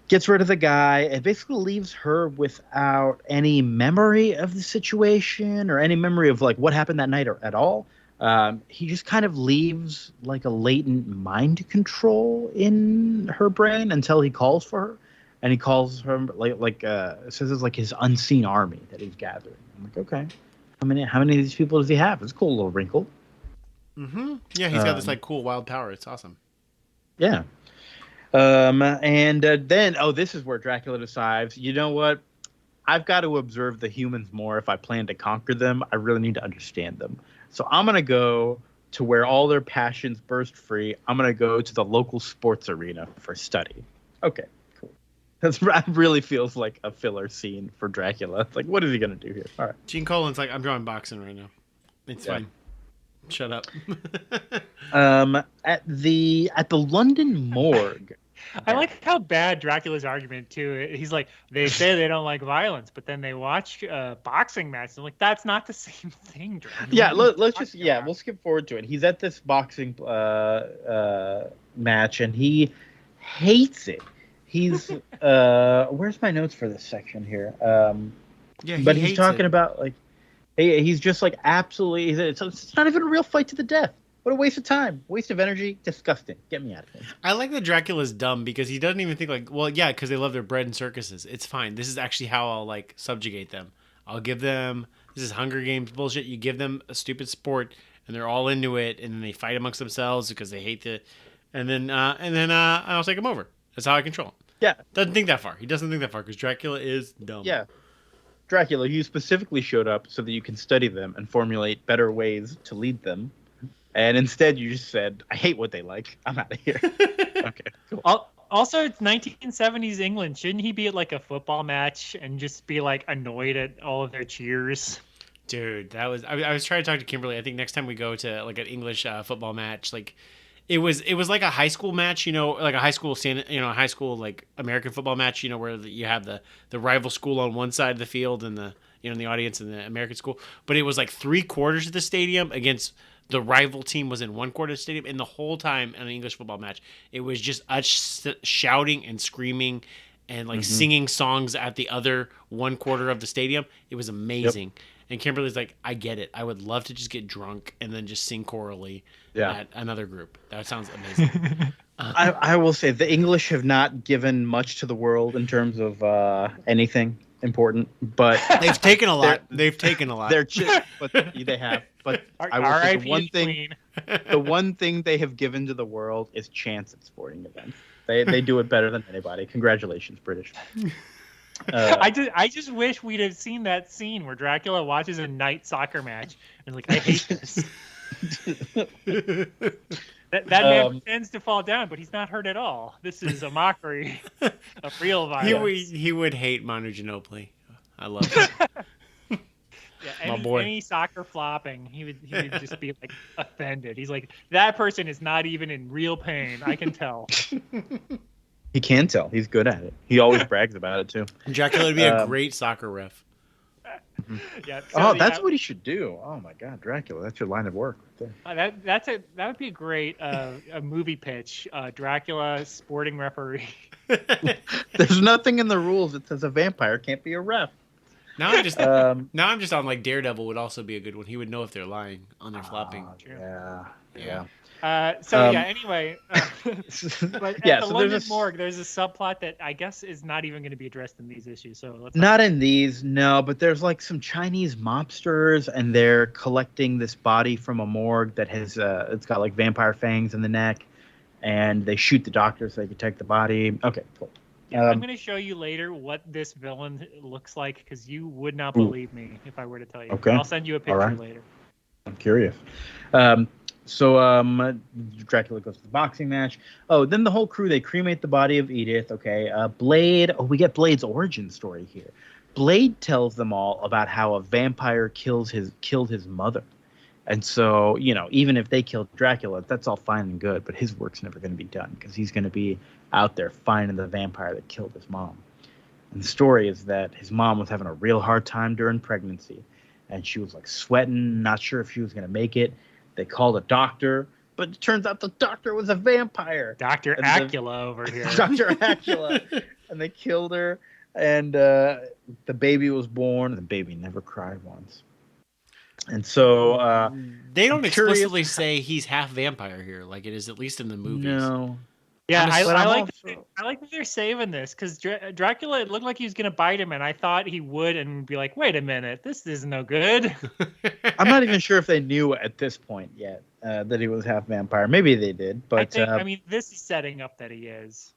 gets rid of the guy and basically leaves her without any memory of the situation or any memory of like what happened that night or at all. He just kind of leaves like a latent mind control in her brain until he calls for her. And he calls her says it's like his unseen army that he's gathering. I'm like, okay, how many of these people does he have? It's a cool little wrinkle. Mm-hmm. Yeah, he's got this like cool wild power. It's awesome. Yeah. And then this is where Dracula decides, you know what? I've got to observe the humans more if I plan to conquer them. I really need to understand them. So I'm gonna go to where all their passions burst free. I'm gonna go to the local sports arena for study. Okay. That really feels like a filler scene for Dracula. It's like, what is he gonna do here? All right. Gene Colan's like, "I'm drawing boxing right now. It's fine. Shut up." At the London morgue. I like how bad Dracula's argument too. He's like, they say they don't like violence, but then they watch boxing matches. I'm like, that's not the same thing, Dracula. Yeah, we'll skip forward to it. He's at this boxing match and he hates it. He's where's my notes for this section here? But he's talking about like he's just like absolutely. It's not even a real fight to the death. What a waste of time, waste of energy, disgusting. Get me out of here. I like that Dracula's dumb because he doesn't even think like, well, yeah, because they love their bread and circuses. It's fine. This is actually how I'll like subjugate them. I'll give them this is Hunger Games bullshit. You give them a stupid sport and they're all into it, and then they fight amongst themselves because they hate the, and then I'll take them over. That's how I control him. Yeah. Doesn't think that far. He doesn't think that far because Dracula is dumb. Yeah. Dracula, you specifically showed up so that you can study them and formulate better ways to lead them. And instead you just said, I hate what they like. I'm out of here. Okay, cool. Also, it's 1970s England. Shouldn't he be at like a football match and just be like annoyed at all of their cheers? Dude, I was trying to talk to Kimberly. I think next time we go to like an English football match, like it was like a high school match, like a high school high school like American football match, where you have the rival school on one side of the field and the in the audience in the American school, but it was like 3/4 of the stadium against the rival team was in 1/4 of the stadium, and the whole time in an English football match, it was just us shouting and screaming and like singing songs at the other one quarter of the stadium. It was amazing. Yep. And Kimberly's like, I get it. I would love to just get drunk and then just sing chorally at another group. That sounds amazing. I will say the English have not given much to the world in terms of anything important, but they've taken a lot. They've taken a lot. But they have. But I will say the one thing they have given to the world is chance at sporting events. They do it better than anybody. Congratulations, British. I just wish we'd have seen that scene where Dracula watches a night soccer match and like, I hate this. That man pretends to fall down, but he's not hurt at all. This is a mockery of real violence. He would hate Manu Ginobili. I love it. Any soccer flopping, he would just be like offended. He's like, that person is not even in real pain. I can tell. He can tell. He's good at it. He always brags about it too. Dracula would be a great soccer ref. Yeah. So, that's what he should do. Oh my God, Dracula! That's your line of work right there. That would be a great a movie pitch. Dracula sporting referee. There's nothing in the rules that says a vampire can't be a ref. Now I'm just on like Daredevil would also be a good one. He would know if they're lying on their flopping. Yeah. Anyway, but at the London morgue, there's a subplot that I guess is not even going to be addressed in these issues. So let's not in these, no. But there's like some Chinese mobsters, and they're collecting this body from a morgue that has it's got like vampire fangs in the neck, and they shoot the doctor so they can take the body. Okay, cool. I'm going to show you later what this villain looks like because you would not believe me if I were to tell you. Okay, I'll send you a picture later. I'm curious. So Dracula goes to the boxing match. Oh, then the whole crew, they cremate the body of Edith. Okay. Blade. Oh, we get Blade's origin story here. Blade tells them all about how a vampire killed his mother. And so, even if they killed Dracula, that's all fine and good, but his work's never going to be done because he's going to be out there finding the vampire that killed his mom. And the story is that his mom was having a real hard time during pregnancy, and she was like sweating, not sure if she was going to make it. They called a doctor, but it turns out the doctor was a vampire. Dr. Acula over here. Dr. Acula. And they killed her, and the baby was born. The baby never cried once. And so they don't explicitly say he's half vampire here, like it is at least in the movies. No. Yeah, I like that they're saving this because Dracula, it looked like he was going to bite him, and I thought he would and be like, wait a minute, this is no good. I'm not even sure if they knew at this point yet that he was half vampire. Maybe they did, but I mean, this is setting up that he is.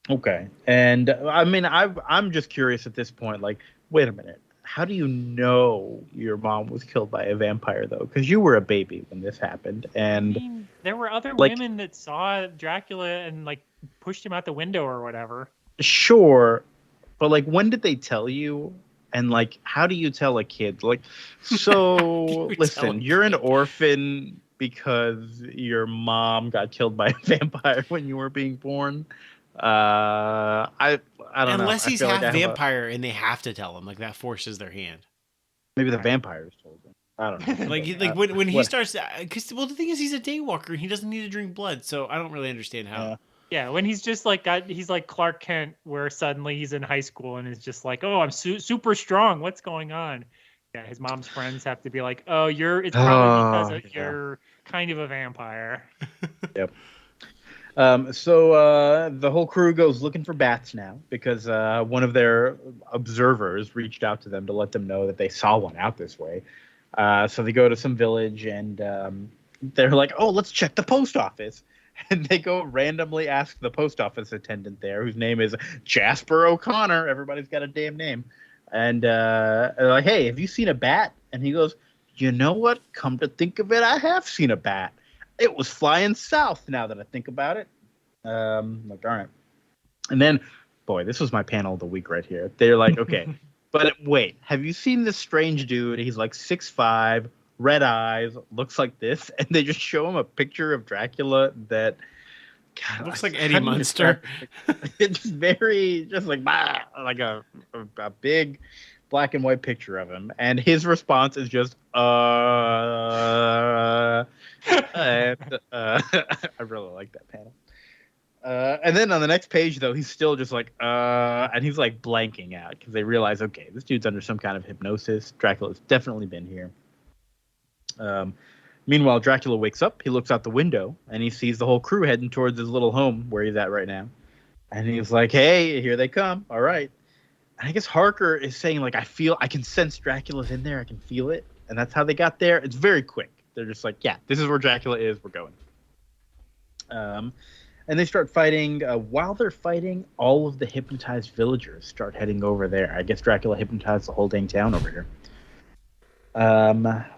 Okay, and I mean, I'm just curious at this point, like, wait a minute. How do you know your mom was killed by a vampire, though? Because you were a baby when this happened, and I mean, there were other women that saw Dracula and like pushed him out the window or whatever. Sure, but like, when did they tell you? And like, how do you tell a kid? Like, so listen, you're an orphan because your mom got killed by a vampire when you were being born. I don't know. Unless he's half vampire and they have to tell him, like that forces their hand. Maybe the vampires told him. I don't know. like when he starts, because the thing is he's a daywalker and he doesn't need to drink blood, so I don't really understand how. Yeah, when he's just like he's like Clark Kent, where suddenly he's in high school and is just like, oh, I'm super strong. What's going on? Yeah, his mom's friends have to be like, oh, it's probably because you're kind of a vampire. Yep. So the whole crew goes looking for bats now because one of their observers reached out to them to let them know that they saw one out this way. So they go to some village and they're like, oh, let's check the post office. And they go randomly ask the post office attendant there, whose name is Jasper O'Connor. Everybody's got a damn name. And they're like, hey, have you seen a bat? And he goes, you know what? Come to think of it, I have seen a bat. It was flying south now that I think about it. Like, all right. And then, boy, this was my panel of the week right here. They're like, okay, but wait, have you seen this strange dude? He's like 6'5", red eyes, looks like this. And they just show him a picture of Dracula that looks like Eddie Munster. It's very, just like a big black and white picture of him. And his response is just, and I really like that panel. And then on the next page, though, he's still just like, and he's like blanking out because they realize, okay, this dude's under some kind of hypnosis. Dracula's definitely been here. Meanwhile, Dracula wakes up. He looks out the window and he sees the whole crew heading towards his little home where he's at right now. And he's like, hey, here they come. All right. And I guess Harker is saying, like, I can sense Dracula's in there. I can feel it. And that's how they got there. It's very quick. They're just like, yeah, this is where Dracula is. We're going. And they start fighting. While they're fighting, all of the hypnotized villagers start heading over there. I guess Dracula hypnotized the whole dang town over here.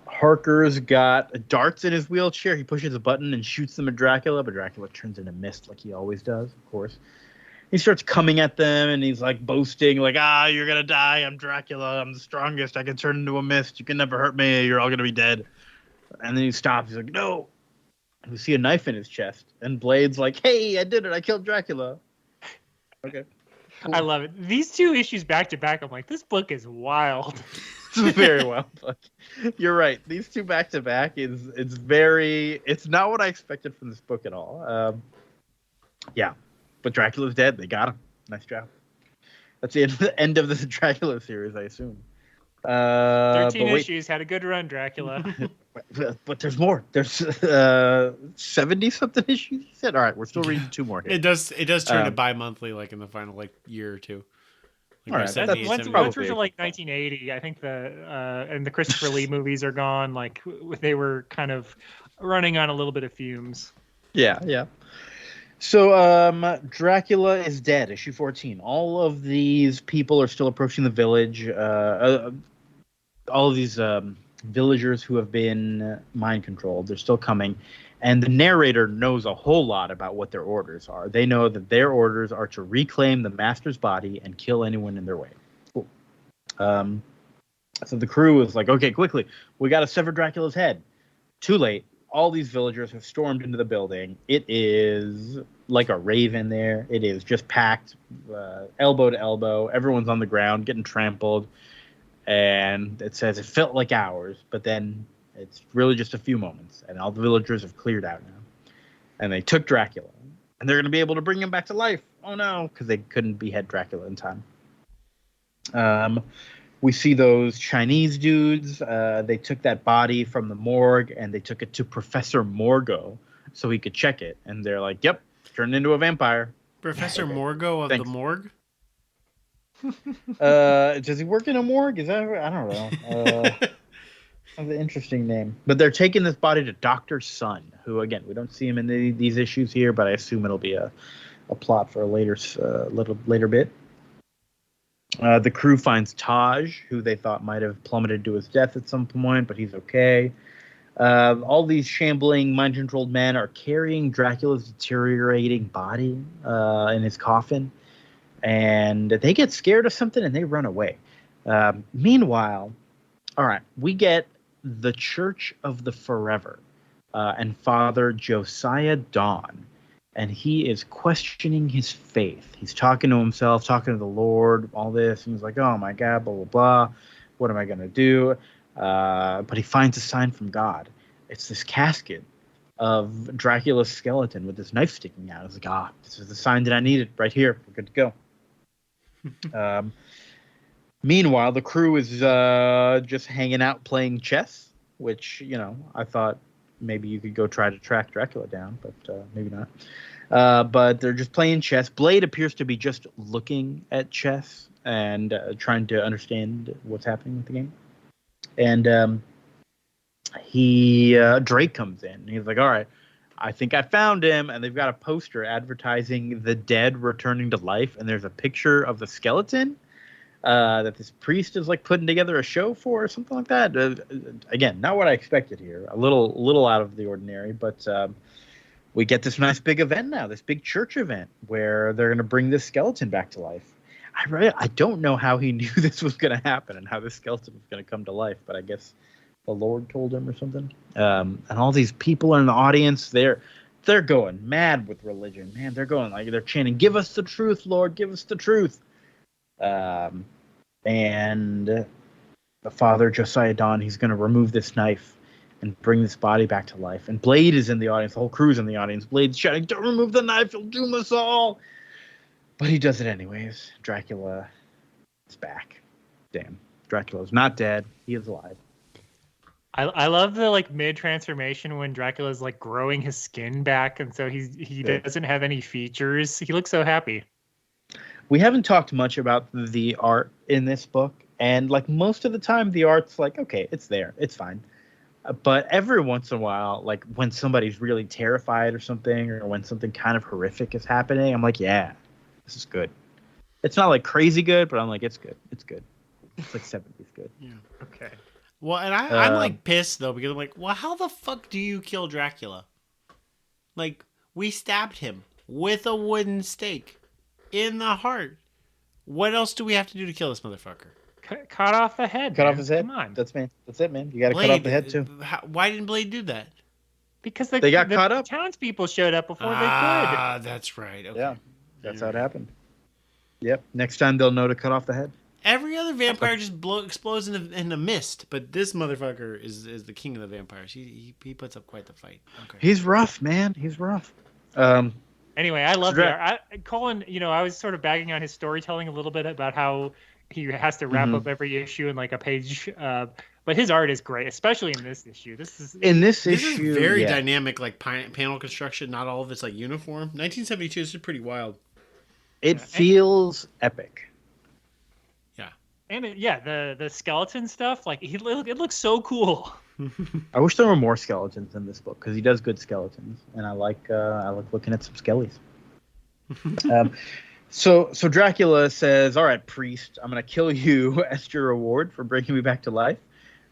Harker's got darts in his wheelchair. He pushes a button and shoots them at Dracula, but Dracula turns into mist like he always does, of course. He starts coming at them, and he's like boasting, like, you're gonna die. I'm Dracula. I'm the strongest. I can turn into a mist. You can never hurt me. You're all gonna be dead. And then he stops. He's like, no. And we see a knife in his chest, and Blade's like, hey, I did it. I killed Dracula. Okay. Cool. I love it. These two issues back to back, I'm like, this book is wild. It's a very wild book. You're right. These two back to back it's not what I expected from this book at all. Yeah. But Dracula's dead. They got him. Nice job. That's the end of the Dracula series, I assume. 13 issues. Had a good run, Dracula. But there's more. There's 70-something issues, you said? All right, we're still reading 2 more here. It does turn to bi-monthly, like in the final year or two. Like all right, once were from like 1980. I think and the Christopher Lee movies are gone. Like they were kind of running on a little bit of fumes. Yeah. So Dracula is dead, issue 14. All of these people are still approaching the village. All of these villagers who have been mind controlled, they're still coming. And the narrator knows a whole lot about what their orders are. They know that their orders are to reclaim the master's body and kill anyone in their way. Cool. So the crew is like, okay, quickly, we got to sever Dracula's head. Too late. All these villagers have stormed into the building. It is like a rave in there. It is just packed, elbow to elbow. Everyone's on the ground, getting trampled. And it says it felt like hours, but then it's really just a few moments. And all the villagers have cleared out now. And they took Dracula. And they're going to be able to bring him back to life. Oh, no, because they couldn't behead Dracula in time. We see those Chinese dudes. They took that body from the morgue and they took it to Professor Morgo so he could check it. And they're like, yep, turned into a vampire. Professor Morgo of the morgue? Does he work in a morgue? Is that? I don't know. That's an interesting name. But they're taking this body to Dr. Sun, who, again, we don't see him in these issues here, but I assume it'll be a plot for a later bit. The crew finds Taj, who they thought might have plummeted to his death at some point, but he's okay. All these shambling, mind-controlled men are carrying Dracula's deteriorating body in his coffin, and they get scared of something and they run away. Meanwhile, all right, we get the Church of the Forever and Father Josiah Dawn. And he is questioning his faith. He's talking to himself, talking to the Lord, all this. And he's like, oh, my God, blah, blah, blah. What am I going to do? But he finds a sign from God. It's this casket of Dracula's skeleton with this knife sticking out. He's like, this is the sign that I needed right here. We're good to go. Meanwhile, the crew is just hanging out playing chess, which, I thought maybe you could go try to track Dracula down, but maybe not. But they're just playing chess. Blade appears to be just looking at chess and trying to understand what's happening with the game. And Drake comes in. He's like, all right, I think I found him. And they've got a poster advertising the dead returning to life. And there's a picture of the skeleton that this priest is like putting together a show for or something like that. Again, not what I expected here. A little out of the ordinary, but we get this nice big event now, this big church event where they're going to bring this skeleton back to life. I don't know how he knew this was going to happen and how this skeleton was going to come to life, but I guess the Lord told him or something. And all these people in the audience, they're going mad with religion, man. They're going they're chanting, "Give us the truth, Lord, give us the truth." And the Father Josiah Dawn, he's going to remove this knife, and bring this body back to life. And Blade is in the audience. The whole crew's in the audience. Blade's shouting, "Don't remove the knife. You'll doom us all." But he does it anyways. Dracula is back. Damn. Dracula's not dead. He is alive. I love the like mid transformation when Dracula's like growing his skin back, and so he doesn't have any features. He looks so happy. We haven't talked much about the art in this book, and like most of the time, the art's like, okay, it's there, it's fine. But every once in a while, like when somebody's really terrified or something, or when something kind of horrific is happening, I'm like, yeah, this is good. It's not like crazy good, but I'm like, it's good. It's good. It's like 70s good. Yeah. Okay. Well, and I'm like pissed though, because I'm like, well, how the fuck do you kill Dracula? Like, we stabbed him with a wooden stake in the heart. What else do we have to do to kill this motherfucker? Cut off the head. Cut man. off his head. Come on. That's it, man. You got to cut off the head too. Why didn't Blade do that? Because they got caught up. Townspeople showed up before they could. Ah, that's right. Okay. Yeah, that's how it happened. Yep. Next time they'll know to cut off the head. Every other vampire just explodes in the mist, but this motherfucker is the king of the vampires. He puts up quite the fight. Okay. He's rough, man. He's rough. Anyway, I love Colin. You know, I was sort of bagging on his storytelling a little bit about how he has to wrap up every issue in like a page. But his art is great, especially in this issue. This is very dynamic, like panel construction. Not all of it's like uniform. 1972 is pretty wild. It feels epic. Yeah, and the skeleton stuff, like it looks so cool. I wish there were more skeletons in this book because he does good skeletons, and I like looking at some skellies. So Dracula says, "All right, priest, I'm gonna kill you as your reward for bringing me back to life."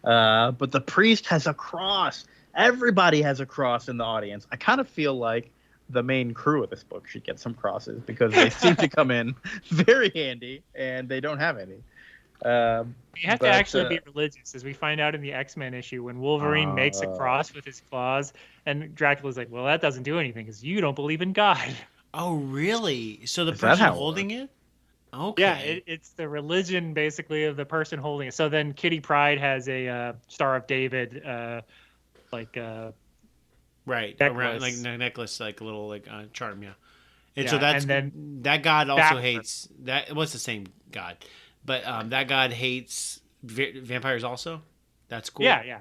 But the priest has a cross. Everybody has a cross in the audience. I kind of feel like the main crew of this book should get some crosses because they seem to come in very handy, and they don't have any. You have to actually be religious, as we find out in the X-Men issue when Wolverine makes a cross with his claws, and Dracula's like, "Well, that doesn't do anything because you don't believe in God." Oh, really? So the person holding it? Okay. Yeah, it's the religion basically of the person holding it. So then Kitty Pryde has a Star of David, right, necklace. Around like necklace, like a little like charm, yeah. And yeah, so that's and then that god also hates that. What's the same god? But that god hates vampires also. That's cool. Yeah.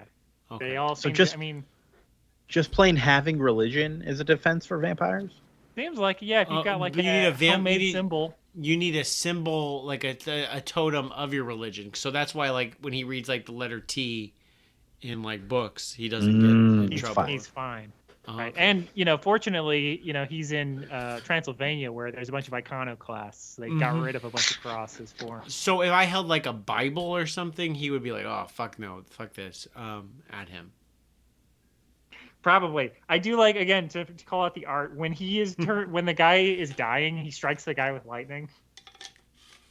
Okay. They all seem. Just plain having religion is a defense for vampires. Seems like if you've got like a homemade symbol. You need a symbol, like a totem of your religion. So that's why, like, when he reads like the letter T in like books, he doesn't get in trouble. He's fine. Right. And fortunately, he's in Transylvania where there's a bunch of iconoclasts. They got rid of a bunch of crosses for him. So if I held like a Bible or something, he would be like, "Oh fuck no, fuck this," at him. Probably. I do like, again, to call out the art, when he is when the guy is dying, he strikes the guy with lightning.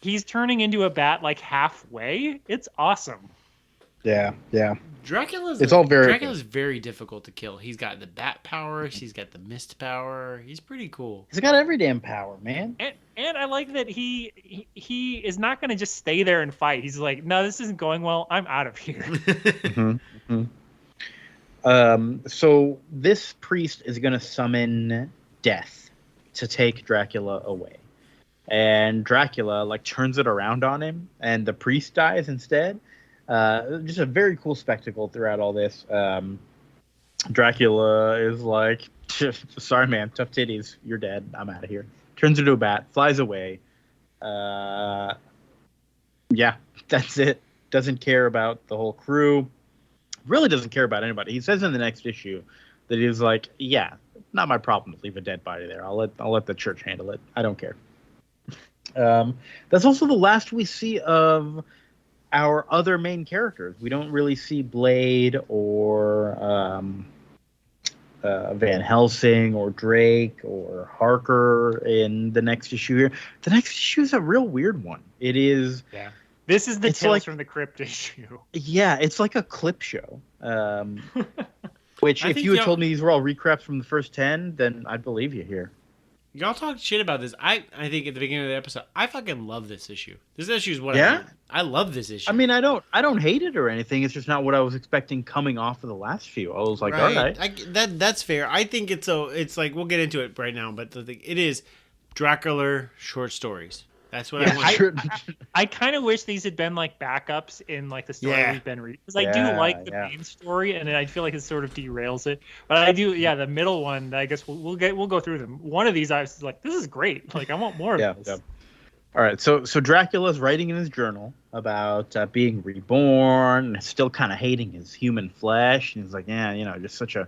He's turning into a bat like halfway. It's awesome. Yeah. Dracula's very difficult to kill. He's got the bat power. He's got the mist power. He's pretty cool. He's got every damn power, man. And I like that he is not going to just stay there and fight. He's like, no, this isn't going well. I'm out of here. So this priest is going to summon death to take Dracula away. And Dracula like turns it around on him and the priest dies instead. Just a very cool spectacle throughout all this. Dracula is like, "Sorry, man, tough titties. You're dead. I'm out of here." Turns into a bat, flies away. Yeah, that's it. Doesn't care about the whole crew. Really doesn't care about anybody. He says in the next issue that he's like, "Yeah, not my problem to leave a dead body there. I'll let the church handle it. I don't care." That's also the last we see of our other main characters. We don't really see Blade or Van Helsing or Drake or Harker in the next issue here. The next issue is a real weird one. It is. Yeah. This is the Tales from the Crypt issue. Yeah, it's like a clip show. Which, if you had told me these were all recaps from the first 10, then I'd believe you here. Y'all talk shit about this. I think at the beginning of the episode, I fucking love this issue. This issue is what I love this issue. I mean, I don't hate it or anything. It's just not what I was expecting coming off of the last few. I was like, all right. That's fair. I think it's like, we'll get into it right now, but it is Dracula short stories. That's what I want. I kind of wish these had been like backups in like the story we've been reading, because I do like the main story, and I feel like it sort of derails it. But I do, the middle one. I guess we'll go through them. One of these, I was like, this is great. Like, I want more of this. Yeah. All right, so Dracula's writing in his journal about being reborn, and still kind of hating his human flesh, and he's like, just such a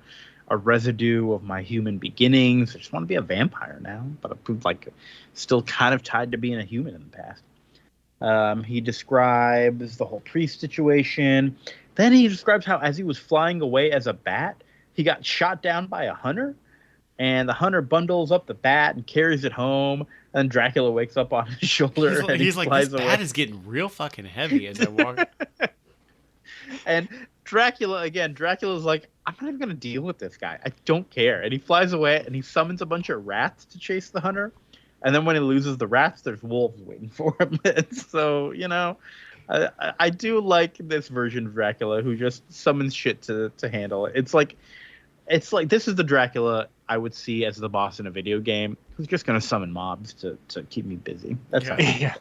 residue of my human beginnings. I just want to be a vampire now, but I'm like still kind of tied to being a human in the past. He describes the whole priest situation. Then he describes how, as he was flying away as a bat, he got shot down by a hunter, and the hunter bundles up the bat and carries it home. And Dracula wakes up on his shoulder. He's like, this bat is getting real fucking heavy as I walk. And Dracula's like, I'm not even going to deal with this guy. I don't care. And he flies away, and he summons a bunch of rats to chase the hunter. And then when he loses the rats, there's wolves waiting for him. So, I do like this version of Dracula who just summons shit to handle it. It's like this is the Dracula I would see as the boss in a video game who's just going to summon mobs to keep me busy. That's yeah.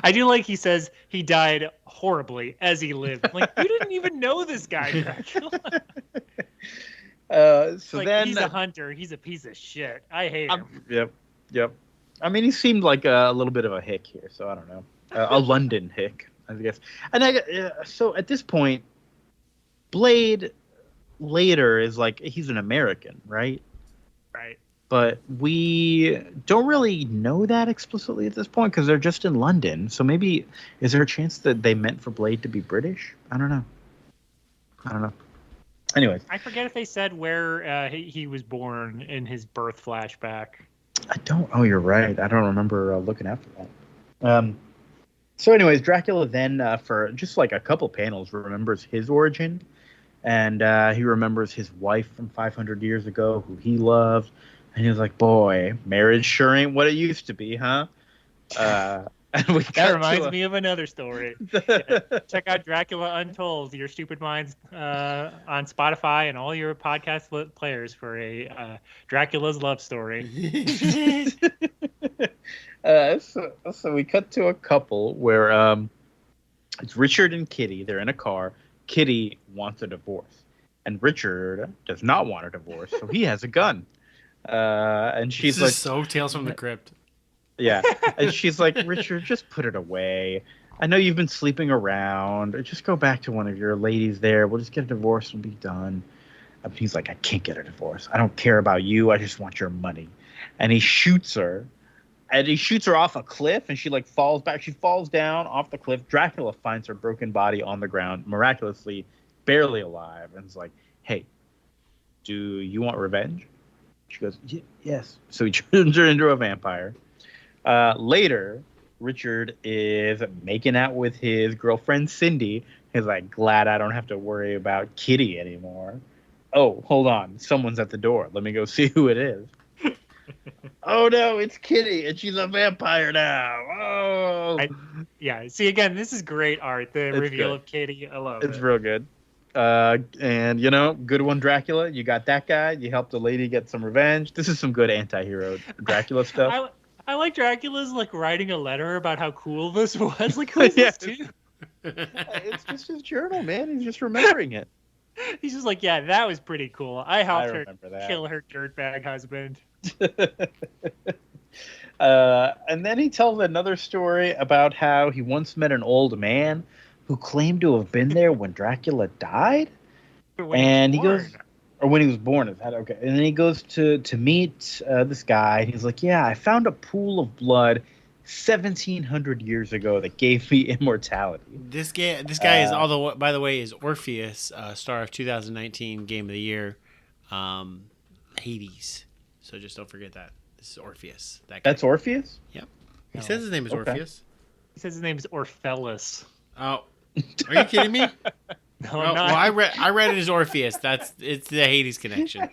I do like he says he died horribly as he lived. Like, you didn't even know this guy, Dracula. Then he's a hunter. He's a piece of shit. I hate him. Yep. I mean, he seemed like a little bit of a hick here, so I don't know. A London hick, I guess. And so at this point, Blade later is like, he's an American, right? Right. But we don't really know that explicitly at this point because they're just in London. So maybe, is there a chance that they meant for Blade to be British? I don't know. Anyways. I forget if they said where he was born in his birth flashback. I don't. Oh, you're right. I don't remember looking after that. So anyways, Dracula then, for just like a couple panels, remembers his origin. And he remembers his wife from 500 years ago who he loved. And he was like, boy, marriage sure ain't what it used to be, huh? And that reminds me of another story. Check out Dracula Untold, Your Stupid Minds, on Spotify and all your podcast players for a Dracula's love story. So we cut to a couple where it's Richard and Kitty. They're in a car. Kitty wants a divorce, and Richard does not want a divorce, so he has a gun. And she's like, so Tales from the Crypt. Yeah, and she's like, Richard, just put it away. I know you've been sleeping around. Just go back to one of your ladies there. We'll just get a divorce and be done. And he's like, I can't get a divorce. I don't care about you. I just want your money. And he shoots her. And he shoots her off a cliff, and she like falls back. She falls down off the cliff. Dracula finds her broken body on the ground, miraculously, barely alive, and is like, hey, do you want revenge? She goes, yes. So he turns her into a vampire. Later, Richard is making out with his girlfriend, Cindy. He's like, glad I don't have to worry about Kitty anymore. Oh, hold on. Someone's at the door. Let me go see who it is. Oh, no, it's Kitty, and she's a vampire now. Oh. See, again, this is great art. The reveal of Kitty, I love it. It's real good. And, good one, Dracula. You got that guy. You helped the lady get some revenge. This is some good anti-hero Dracula stuff. I like Dracula's like writing a letter about how cool this was. Like, who's this too? It's just his journal, man. He's just remembering it. He's just like, yeah, that was pretty cool. I helped her kill her dirtbag husband. And then he tells another story about how he once met an old man who claimed to have been there when Dracula died. When he was born. Okay. And then he goes to meet this guy, and he's like, yeah, I found a pool of blood 1,700 years ago that gave me immortality. This guy is, although by the way, is Orpheus, star of 2019 Game of the Year, Hades. So just don't forget that. This is Orpheus. That's Orpheus? Yep. He says his name is Orpheus. He says his name is Orpheus. Oh, are you kidding me? No, I'm not. Well, I read it as Orpheus. It's the Hades connection.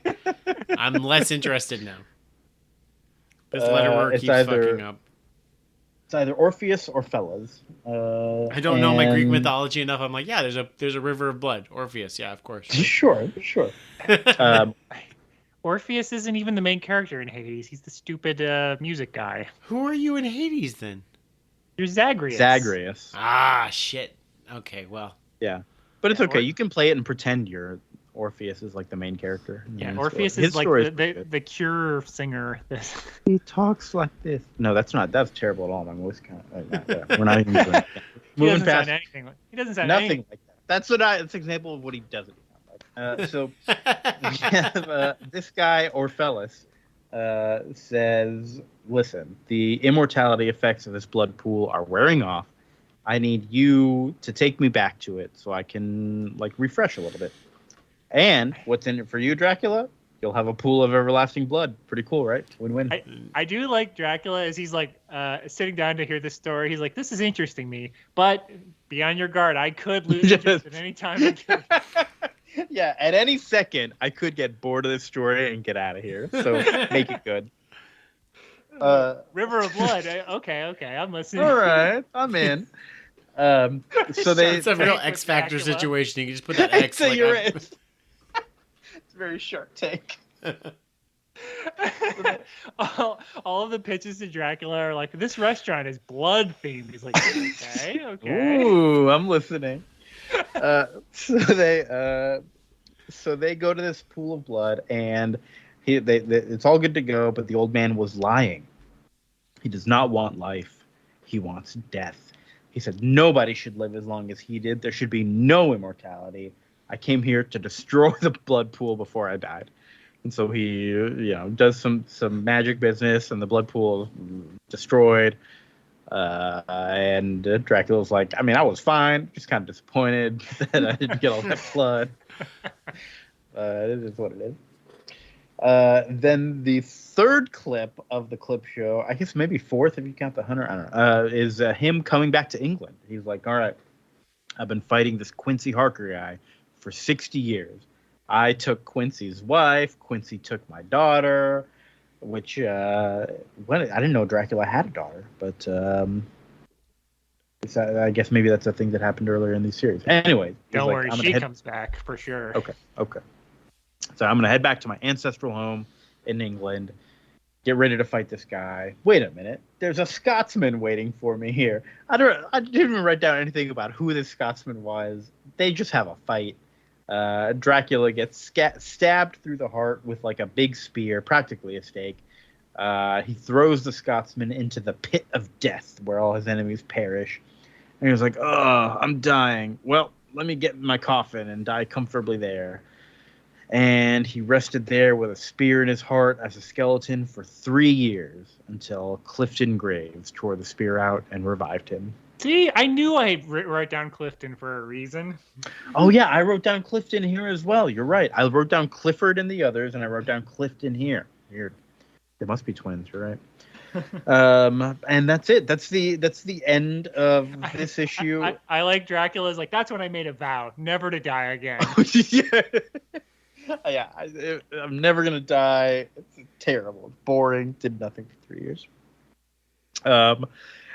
I'm less interested now. This letterer keeps fucking up. It's either Orpheus or Fellas. I don't know my Greek mythology enough. I'm like, yeah, there's a river of blood. Orpheus, yeah, of course. Right? Sure. Orpheus isn't even the main character in Hades. He's the stupid music guy. Who are you in Hades then? You're Zagreus. Zagreus. Ah, shit. Okay, well. Yeah. But it's okay. You can play it and pretend you're Orpheus is like the main character. Yeah, Orpheus is like the Cure singer. He talks like this. No, that's terrible at all. My voice kind of. We're not even doing it. He doesn't sound anything nothing like that. That's an example of what he doesn't sound like. So we have this guy Orpheus says, "Listen, the immortality effects of this blood pool are wearing off. I need you to take me back to it so I can refresh a little bit. And what's in it for you, Dracula? You'll have a pool of everlasting blood. Pretty cool, right? Win-win." I do like Dracula as he's sitting down to hear this story. He's like, this is interesting me, but be on your guard. I could lose interest at any time. Yeah, at any second, I could get bored of this story and get out of here. So make it good. River of Blood. Okay, I'm listening. All right, I'm in. So it's a real X Factor situation. You can just put that X. So you're in. It's a very Shark Tank. all of the pitches to Dracula are like, this restaurant is blood themed. He's like, okay. Ooh, I'm listening. So they go to this pool of blood, and it's all good to go, but the old man was lying. He does not want life. He wants death. He said nobody should live as long as he did. There should be no immortality. I came here to destroy the blood pool before I died. And so he, does some magic business, and the blood pool is destroyed. And Dracula's like, I mean, I was fine, just kind of disappointed that I didn't get all that blood. It is what it is. Then the third clip of the clip show, I guess maybe fourth if you count the hunter, I don't know, is him coming back to England. He's like, all right, I've been fighting this Quincy Harker guy for 60 years. I took Quincy's wife. Quincy took my daughter, which I didn't know Dracula had a daughter, but I guess maybe that's a thing that happened earlier in the series. Anyway, don't worry, she comes back for sure. Okay. So I'm gonna head back to my ancestral home in England, get ready to fight this guy. Wait a minute, there's a Scotsman waiting for me here. I didn't even write down anything about who this Scotsman was. They just have a fight. Dracula gets stabbed through the heart with a big spear, practically a stake. He throws the Scotsman into the pit of death where all his enemies perish. And he was like, oh, I'm dying. Well, let me get in my coffin and die comfortably there. And he rested there with a spear in his heart as a skeleton for 3 years until Clifton Graves tore the spear out and revived him. See, I knew I wrote down Clifton for a reason. Oh, yeah, I wrote down Clifton here as well. You're right. I wrote down Clifford and the others, and I wrote down Clifton here. Weird. They must be twins, you're right. And that's it. That's the end of this issue. I like Dracula's that's when I made a vow, never to die again. Yeah, I'm never going to die. It's terrible. It's boring. Did nothing for 3 years.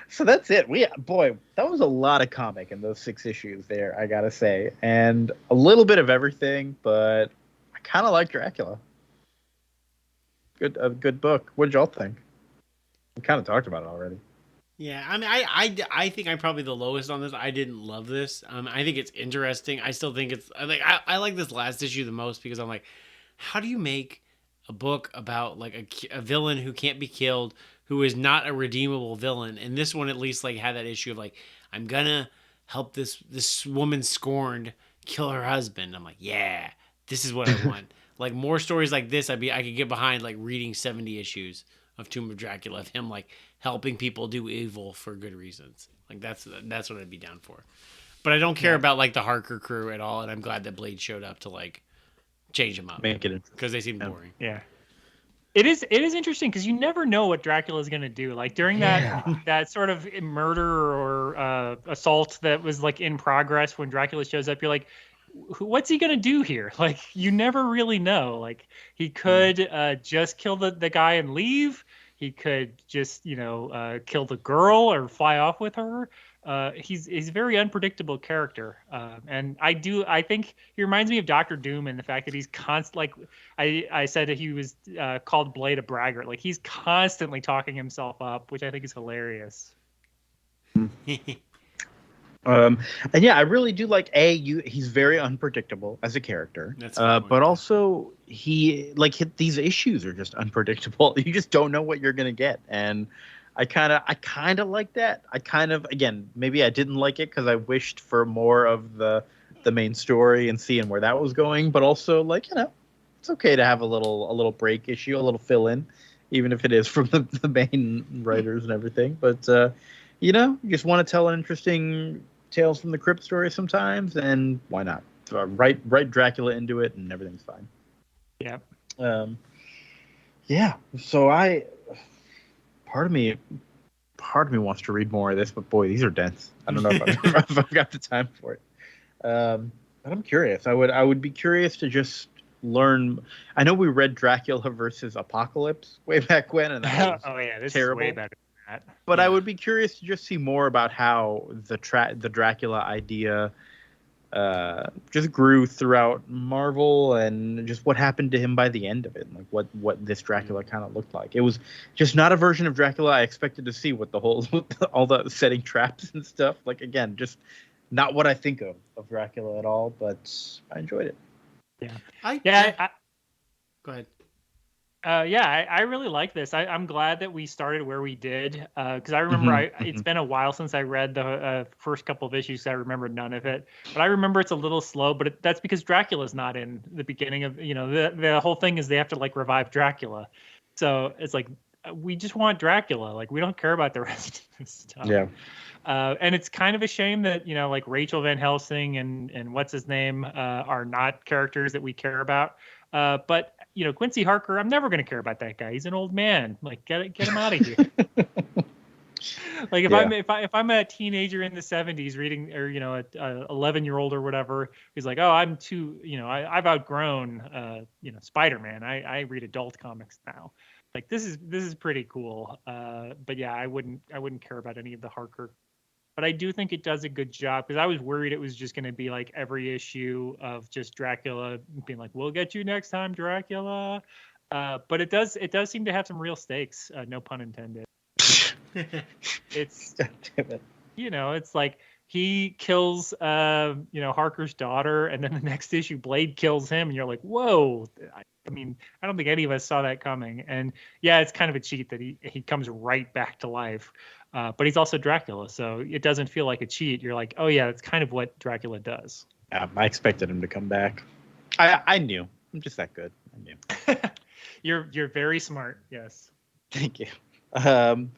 So that's it. That was a lot of comic in those 6 issues there, I gotta say. And a little bit of everything, but I kind of like Dracula. A good book. What did y'all think? We kind of talked about it already. Yeah, I mean, I think I'm probably the lowest on this. I didn't love this. I think it's interesting. I still think it's I like this last issue the most because I'm like, how do you make a book about a villain who can't be killed, who is not a redeemable villain? And this one at least had that issue of I'm gonna help this woman scorned kill her husband. I'm like, yeah, this is what I want. More stories like this, I could get behind reading 70 issues of Tomb of Dracula, of him helping people do evil for good reasons. That's what I'd be down for. But I don't care about the Harker crew at all, and I'm glad that Blade showed up to change them up. Make it because they seem boring. Yeah. It is interesting because you never know what Dracula is going to do. During that sort of murder or assault that was in progress when Dracula shows up, you're like, what's he going to do here? You never really know. He could just kill the guy and leave. He could just, kill the girl or fly off with her. He's a very unpredictable character, and I think he reminds me of Doctor Doom in the fact that he's like I said that he was called Blade a braggart. Like he's constantly talking himself up, which I think is hilarious. And yeah, I really do like he's very unpredictable as a character. That's but also these issues are just unpredictable. You just don't know what you're gonna get, and I kind of like that. Again, maybe I didn't like it because I wished for more of the main story and seeing where that was going. But also, it's okay to have a little break issue, a little fill in, even if it is from the main writers and everything. But you just want to tell an interesting Tales from the Crypt story sometimes, and why not? Write Dracula into it, and everything's fine. Yeah. Yeah. So part of me wants to read more of this, but boy, these are dense. I don't know if I've got the time for it. But I'm curious. I would be curious to just learn. I know we read Dracula versus Apocalypse way back when, and that was this terrible. is way better than that. But I would be curious to just see more about how the Dracula idea just grew throughout Marvel, and just what happened to him by the end of it, like what this Dracula kind of looked like. It was just not a version of Dracula I expected to see, with all the setting traps and stuff. Like, again, just not what I think of Dracula at all. But I enjoyed it. Yeah. Go ahead. I really like this. I'm glad that we started where we did, because I remember it's been a while since I read the first couple of issues. So I remember none of it, but I remember it's a little slow. But that's because Dracula's not in the beginning of the whole thing is they have to revive Dracula, so it's like we just want Dracula. Like, we don't care about the rest of this stuff. Yeah. And it's kind of a shame that Rachel Van Helsing and what's his name are not characters that we care about. But Quincy Harker, I'm never going to care about that guy. He's an old man. Like, get him out of here. Like, if I'm a teenager in the 70s reading, or a 11-year-old or whatever, who's like, oh, I'm too, I've outgrown Spider-Man. I read adult comics now. Like, this is pretty cool. But yeah, I wouldn't care about any of the Harker. But I do think it does a good job, because I was worried it was just going to be like every issue of just Dracula being like, "We'll get you next time, Dracula." But it does seem to have some real stakes. No pun intended. It's it's like he kills Harker's daughter, and then the next issue Blade kills him, and you're like, "Whoa!" I mean, I don't think any of us saw that coming. And yeah, it's kind of a cheat that he comes right back to life. But he's also Dracula, so it doesn't feel like a cheat. You're like, oh yeah, that's kind of what Dracula does. I expected him to come back. I knew. I'm just that good. I knew. You're very smart. Yes. Thank you.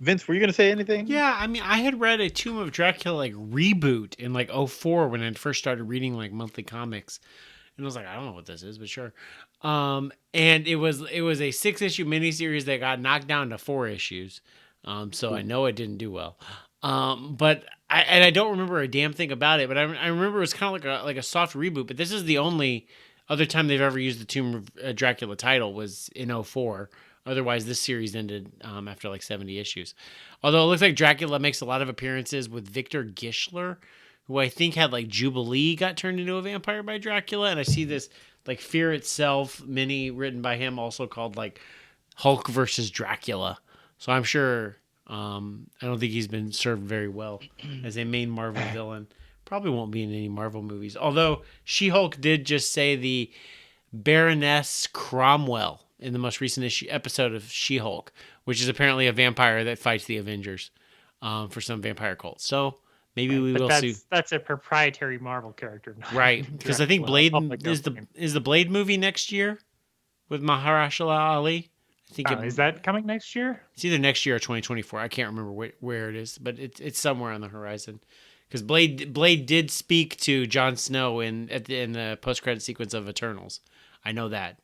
Vince, were you gonna say anything? Yeah, I mean, I had read a Tomb of Dracula reboot in 2004 when I first started reading monthly comics. And I was like, I don't know what this is, but sure. And it was a 6-issue miniseries that got knocked down to 4 issues. So I know it didn't do well. But I don't remember a damn thing about it. But I remember it was kind of like a soft reboot. But this is the only other time they've ever used the Tomb of Dracula title was in 2004. Otherwise, this series ended after 70 issues. Although it looks like Dracula makes a lot of appearances with Victor Gischler, who I think had Jubilee got turned into a vampire by Dracula. And I see this Fear Itself mini written by him, also called Hulk versus Dracula. So I'm sure, I don't think he's been served very well as a main Marvel villain. Probably won't be in any Marvel movies. Although She-Hulk did just say the Baroness Cromwell in the most recent episode of She-Hulk, which is apparently a vampire that fights the Avengers for some vampire cult. So maybe we will see. That's a proprietary Marvel character, right? Because I think Blade is the Blade movie next year with Mahershala Ali. I think is that coming next year? It's either next year or 2024. I can't remember where it is, but it's somewhere on the horizon. Because Blade did speak to Jon Snow in the post-credit sequence of Eternals. I know that.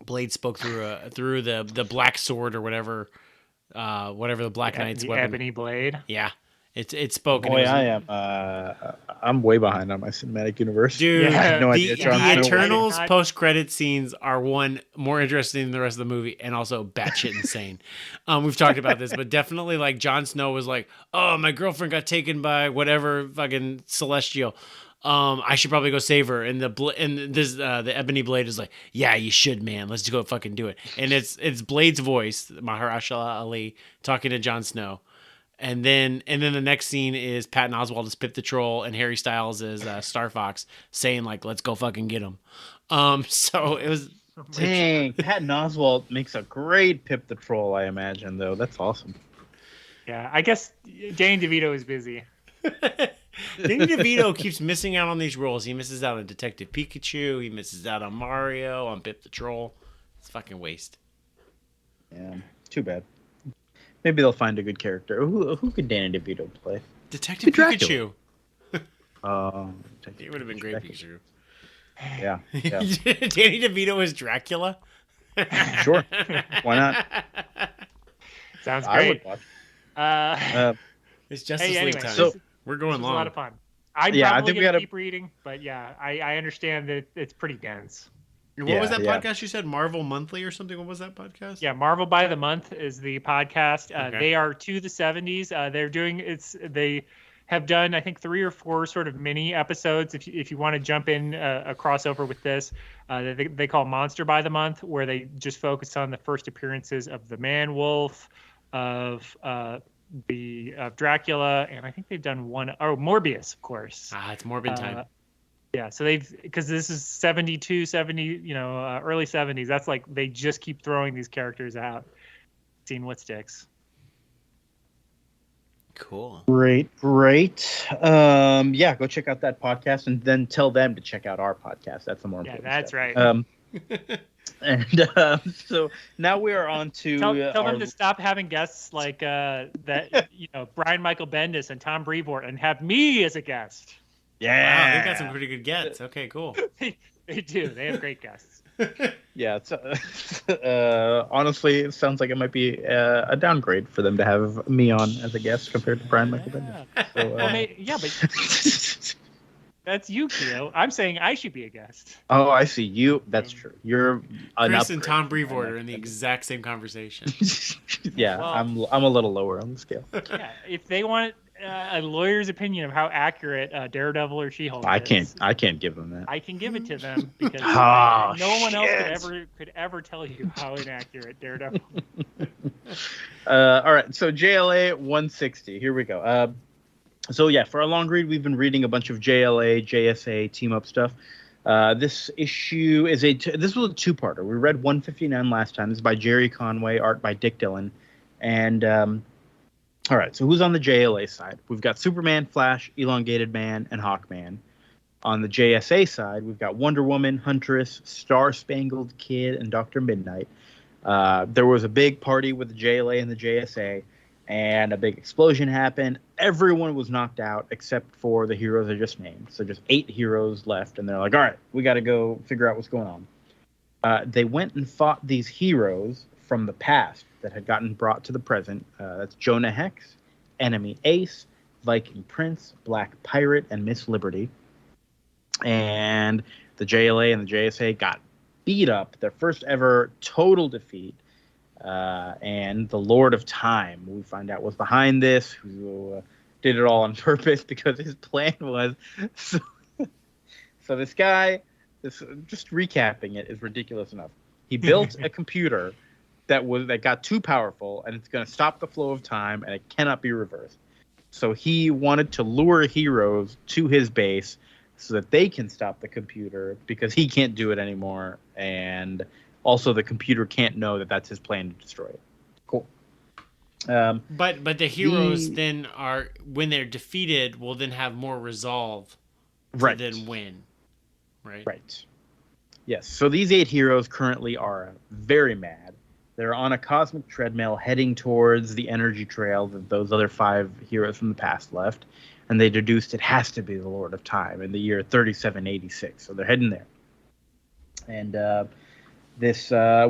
Blade spoke through the black sword or whatever the Black Knight's weapon. Ebony blade. Yeah, It's spoken. Boy, I am. I'm way behind on my cinematic universe. Dude, I had no the idea Jon Snow was- Eternals post-credit scenes are one more interesting than the rest of the movie, and also batshit insane. We've talked about this, but definitely like Jon Snow was like, "Oh, my girlfriend got taken by whatever fucking celestial. I should probably go save her." And the Ebony Blade is like, "Yeah, you should, man. Let's go fucking do it." And it's Blade's voice, Mahershala Ali, talking to Jon Snow. And then the next scene is Patton Oswalt as Pip the Troll and Harry Styles as Star Fox saying like, "Let's go fucking get him." So it was. Dang, Patton Oswalt makes a great Pip the Troll. I imagine, though. That's awesome. Yeah, I guess Danny DeVito is busy. Danny DeVito keeps missing out on these roles. He misses out on Detective Pikachu. He misses out on Mario, on Pip the Troll. It's fucking waste. Yeah, too bad. Maybe they'll find a good character. Who could Danny DeVito play? Detective Pikachu. It It would have been great Pikachu. Yeah. Danny DeVito as Dracula. Sure. Why not? Sounds I would great. watch. It's Justice Hey, League anyway, time. So- We're going This was long. a lot of fun. I'm Yeah, I probably think we going to gotta- keep reading, but yeah, I understand that it's pretty dense. What was that Yeah. podcast you said? Marvel Monthly or something? What was that podcast? Yeah, Marvel by the Month is the podcast. Okay. They are to the 70s. They have done, I think, 3 or 4 sort of mini episodes. If you want to jump in a crossover with this, they call Monster by the Month, where they just focus on the first appearances of the Man Wolf, of Dracula, and I think they've done one. Oh, Morbius, of course. It's Morbid time. Yeah, so because this is 72, 70, early 70s. That's like they just keep throwing these characters out, seeing what sticks. Cool. Great. Yeah, go check out that podcast and then tell them to check out our podcast. That's the more important. That's step. right. So now we are on to Tell them to stop having guests like that, Brian Michael Bendis and Tom Brevoort, and have me as a guest. Wow, they've got some pretty good gets. Okay, cool. They do. They have great guests. Yeah, it's, honestly, it sounds like it might be a downgrade for them to have me on as a guest compared to Brian Michael Bendis. So, But that's you, Keo. I'm saying I should be a guest. Oh, I see. That's true. You're an Chris and upgrade Tom from Brevoort Brian are in the Michael exact same conversation. Bendis. Yeah, Well- I'm a little lower on the scale. Yeah, if they want a lawyer's opinion of how accurate Daredevil or She-Hulk I is, can't give them that. I can give it to them because Oh, no one else shit. could ever tell you how inaccurate Daredevil. All right, so JLA 160. Here we go. So yeah, for our long read, we've been reading a bunch of JLA, JSA team up stuff. This issue is this was a two-parter. We read 159 last time. This is by Jerry Conway, art by Dick Dillon, and all right. So who's on the JLA side? We've got Superman, Flash, Elongated Man, and Hawkman. On the JSA side, we've got Wonder Woman, Huntress, Star Spangled Kid, and Dr. Midnight. There was a big party with the JLA and the JSA, and a big explosion happened. Everyone was knocked out except for the heroes I just named. So just 8 heroes left, and they're like, all right, we got to go figure out what's going on. They went and fought these heroes from the past that had gotten brought to the present. That's Jonah Hex, Enemy Ace, Viking Prince, Black Pirate, and Miss Liberty. And the JLA and the JSA got beat up, their first ever total defeat. And the Lord of Time, we find out, was behind this, who did it all on purpose because his plan was... So this guy, just recapping it, is ridiculous enough. He built a computer that got too powerful, and it's going to stop the flow of time, and it cannot be reversed. So he wanted to lure heroes to his base so that they can stop the computer because he can't do it anymore, and also the computer can't know that that's his plan to destroy it. Cool. But the heroes then are, when they're defeated, will then have more resolve to then win. Right. Yes. So these 8 heroes currently are very mad. They're on a cosmic treadmill heading towards the energy trail that those other 5 heroes from the past left. And they deduced it has to be the Lord of Time in the year 3786. So they're heading there. And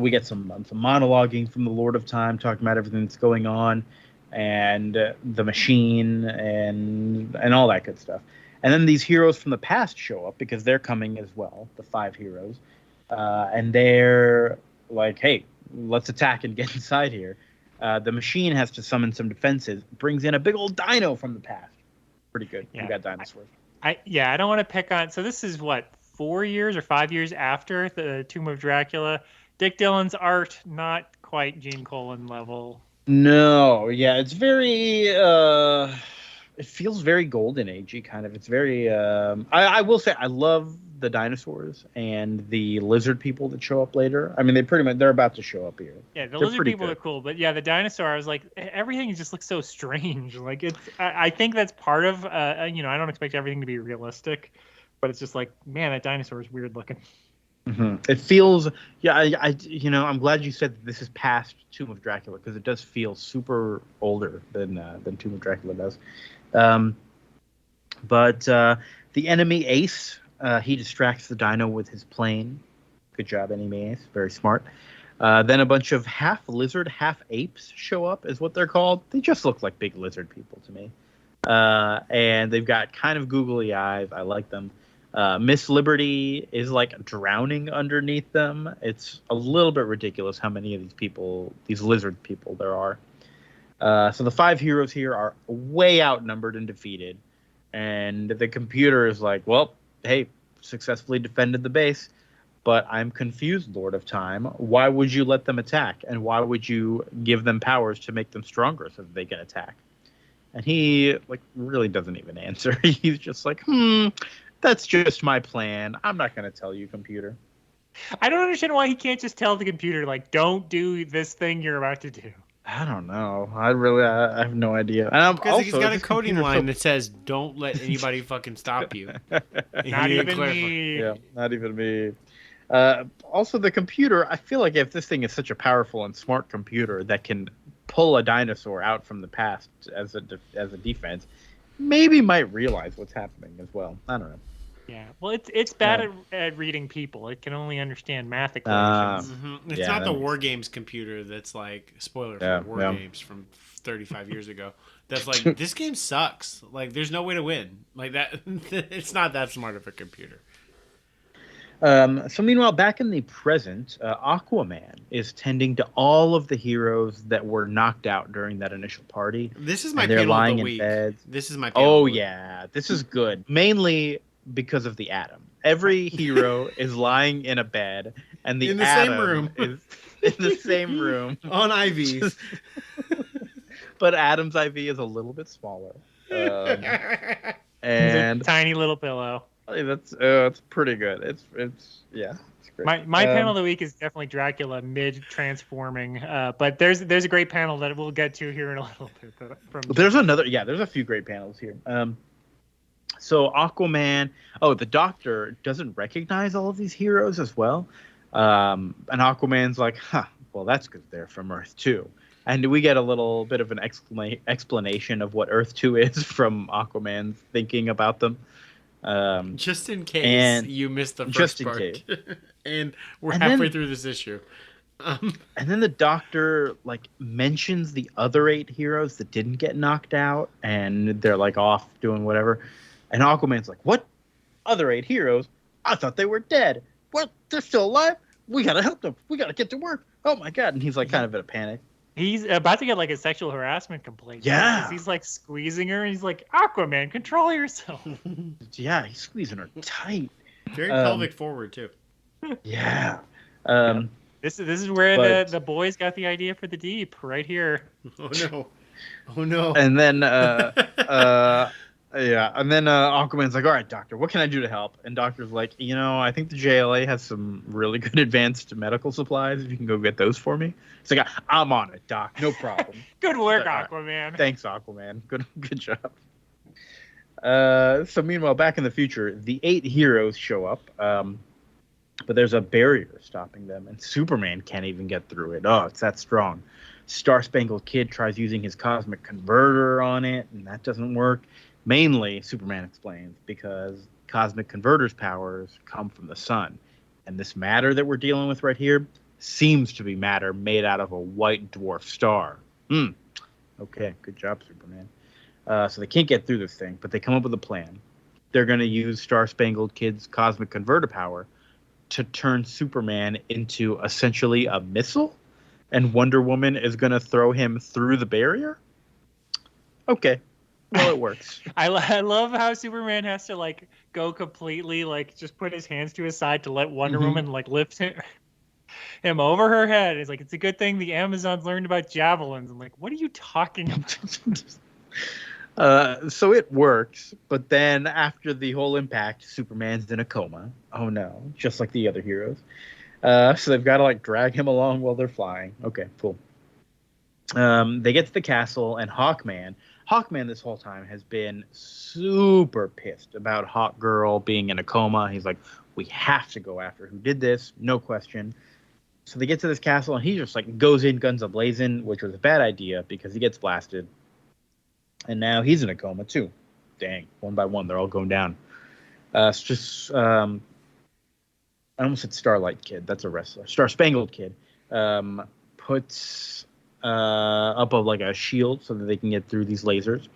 we get some monologuing from the Lord of Time, talking about everything that's going on. and the Machine and all that good stuff. And then these heroes from the past show up because they're coming as well, the 5 heroes, and they're like, "Hey, let's attack and get inside here." The Machine has to summon some defenses, brings in a big old dino from the past. Pretty good. Yeah. We got dinosaurs. I don't want to pick on. So this is what, 4 years or 5 years after the Tomb of Dracula. Dick Dillon's art not quite Gene Colan level. No, yeah, it's very. It feels very golden agey kind of. It's very. I will say I love the dinosaurs and the lizard people that show up later. I mean, they're about to show up here. Yeah, the They're lizard people good. are cool, but yeah, the dinosaur. I was like, everything just looks so strange. Like it's. I think that's part of. I don't expect everything to be realistic, but it's just like, man, that dinosaur is weird looking. Mm-hmm. It feels, yeah. I'm glad you said that this is past Tomb of Dracula because it does feel super older than Tomb of Dracula does. But the enemy Ace, he distracts the dino with his plane. Good job, enemy Ace. Very smart. Then a bunch of half lizard, half apes show up, is what they're called. They just look like big lizard people to me. And they've got kind of googly eyes. I like them. Miss Liberty is like drowning underneath them. It's a little bit ridiculous how many of these lizard people there are. So the 5 heroes here are way outnumbered and defeated. And the computer is like, well, hey, successfully defended the base, but I'm confused, Lord of Time. Why would you let them attack? And why would you give them powers to make them stronger so that they can attack? And he really doesn't even answer. He's just like, that's just my plan. I'm not going to tell you, computer. I don't understand why he can't just tell the computer, like, don't do this thing you're about to do. I don't know. I have no idea. Because he's got a coding line that says, don't let anybody fucking stop you. Not even me. Yeah, not even me. Also, the computer, I feel like if this thing is such a powerful and smart computer that can pull a dinosaur out from the past as a defense, maybe might realize what's happening as well. I don't know. Yeah, well, it's bad at reading people. It can only understand math equations. It's not the War Games computer that's like, spoiler for War Games from 35 years ago. That's like, this game sucks. Like, there's no way to win. Like that. It's not that smart of a computer. So meanwhile, back in the present, Aquaman is tending to all of the heroes that were knocked out during that initial party. This is my they're panel lying of the in week. beds. This is my panel of the week. Yeah, this is good. Mainly because of the Atom. Every hero is lying in a bed, and the in the Atom same room. is in the same room on IVs. But Atom's IV is a little bit smaller, and a tiny little pillow. That's pretty good. It's great. My panel of the week is definitely Dracula mid transforming, but there's a great panel that we'll get to here in a little bit. There's a few great panels here. So Aquaman, the Doctor doesn't recognize all of these heroes as well, and Aquaman's like, well, that's because they're from Earth 2. And we get a little bit of an explanation of what Earth 2 is from Aquaman thinking about them. Just in case you missed the first part. And we're halfway through this issue. And then the Doctor mentions the other 8 heroes that didn't get knocked out, and they're off doing whatever. And Aquaman's like, "What? Other 8 heroes? I thought they were dead. What? They're still alive? We gotta help them. We gotta get to work. Oh my god!" And he's kind of in a panic. He's about to get a sexual harassment complaint. Yeah. He's squeezing her, and he's like, "Aquaman, control yourself." Yeah, he's squeezing her tight. Very pelvic forward too. Yeah. This is where the boys got the idea for the deep, right here. Oh no. And then Aquaman's like, "All right, Doctor, what can I do to help?" And Doctor's like, "I think the JLA has some really good advanced medical supplies. If you can go get those for me." It's like, "I'm on it, Doc. No problem." Good work, Aquaman. Thanks, Aquaman. Good job. So meanwhile, back in the future, the 8 heroes show up, but there's a barrier stopping them, and Superman can't even get through it. Oh, it's that strong. Star Spangled Kid tries using his cosmic converter on it, and that doesn't work. Mainly, Superman explains, because cosmic converter's powers come from the sun. And this matter that we're dealing with right here seems to be matter made out of a white dwarf star. Okay, good job, Superman. So they can't get through this thing, but they come up with a plan. They're going to use Star Spangled Kid's cosmic converter power to turn Superman into essentially a missile, and Wonder Woman is going to throw him through the barrier. Okay, well, it works. I love how Superman has to like go completely like just put his hands to his side to let Wonder Woman like lift him over her head. It's like it's a good thing the Amazons learned about javelins. I'm like, what are you talking about? So it works, but then after the whole impact, Superman's in a coma. Oh no, just like the other heroes. So they've got to like drag him along while they're flying. Okay, cool. They get to the castle, and Hawkman this whole time has been super pissed about Hawk Girl being in a coma. He's like, we have to go after who did this, no question. So they get to this castle, and he just like goes in guns a-blazing, which was a bad idea because he gets blasted. And now he's in a coma too. Dang, one by one, they're all going down. It's just, I almost said Starlight Kid. That's a wrestler. Star Spangled Kid puts up like a shield so that they can get through these lasers.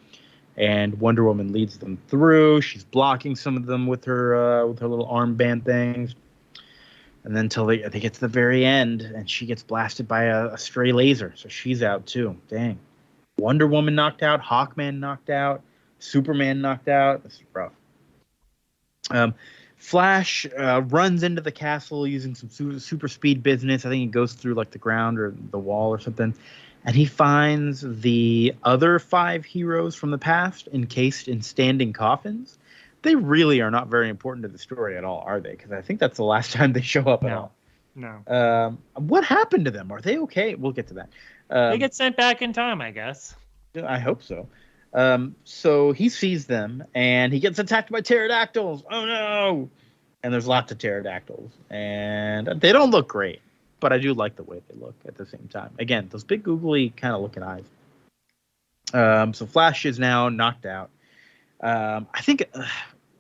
And Wonder Woman leads them through. She's blocking some of them with her little armband things. And then until they get to the very end, and she gets blasted by a stray laser, so she's out too. Dang. Wonder Woman knocked out, Hawkman knocked out, Superman knocked out. This is rough. Flash runs into the castle using some super speed business. I think he goes through like the ground or the wall or something. And he finds the other 5 heroes from the past encased in standing coffins. They really are not very important to the story at all, are they? Because I think that's the last time they show up at all. No. What happened to them? Are they okay? We'll get to that. They get sent back in time, I guess. I hope so. So he sees them, and he gets attacked by pterodactyls. Oh, no! And there's lots of pterodactyls. And they don't look great, but I do like the way they look at the same time. Again, those big googly kind of looking eyes. So Flash is now knocked out. I think...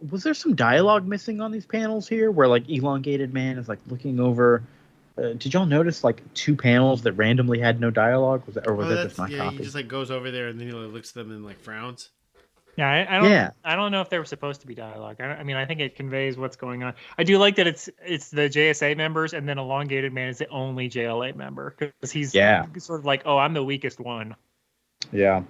was there some dialogue missing on these panels here where, like, Elongated Man is, like, looking over... did y'all notice like 2 panels that randomly had no dialogue? Was that just my copy? He just like goes over there and then he like, looks at them and like frowns. Yeah, I don't know if they were supposed to be dialogue. I mean, I think it conveys what's going on. I do like that it's the JSA members, and then Elongated Man is the only JLA member because he's sort of like, oh, I'm the weakest one. Yeah,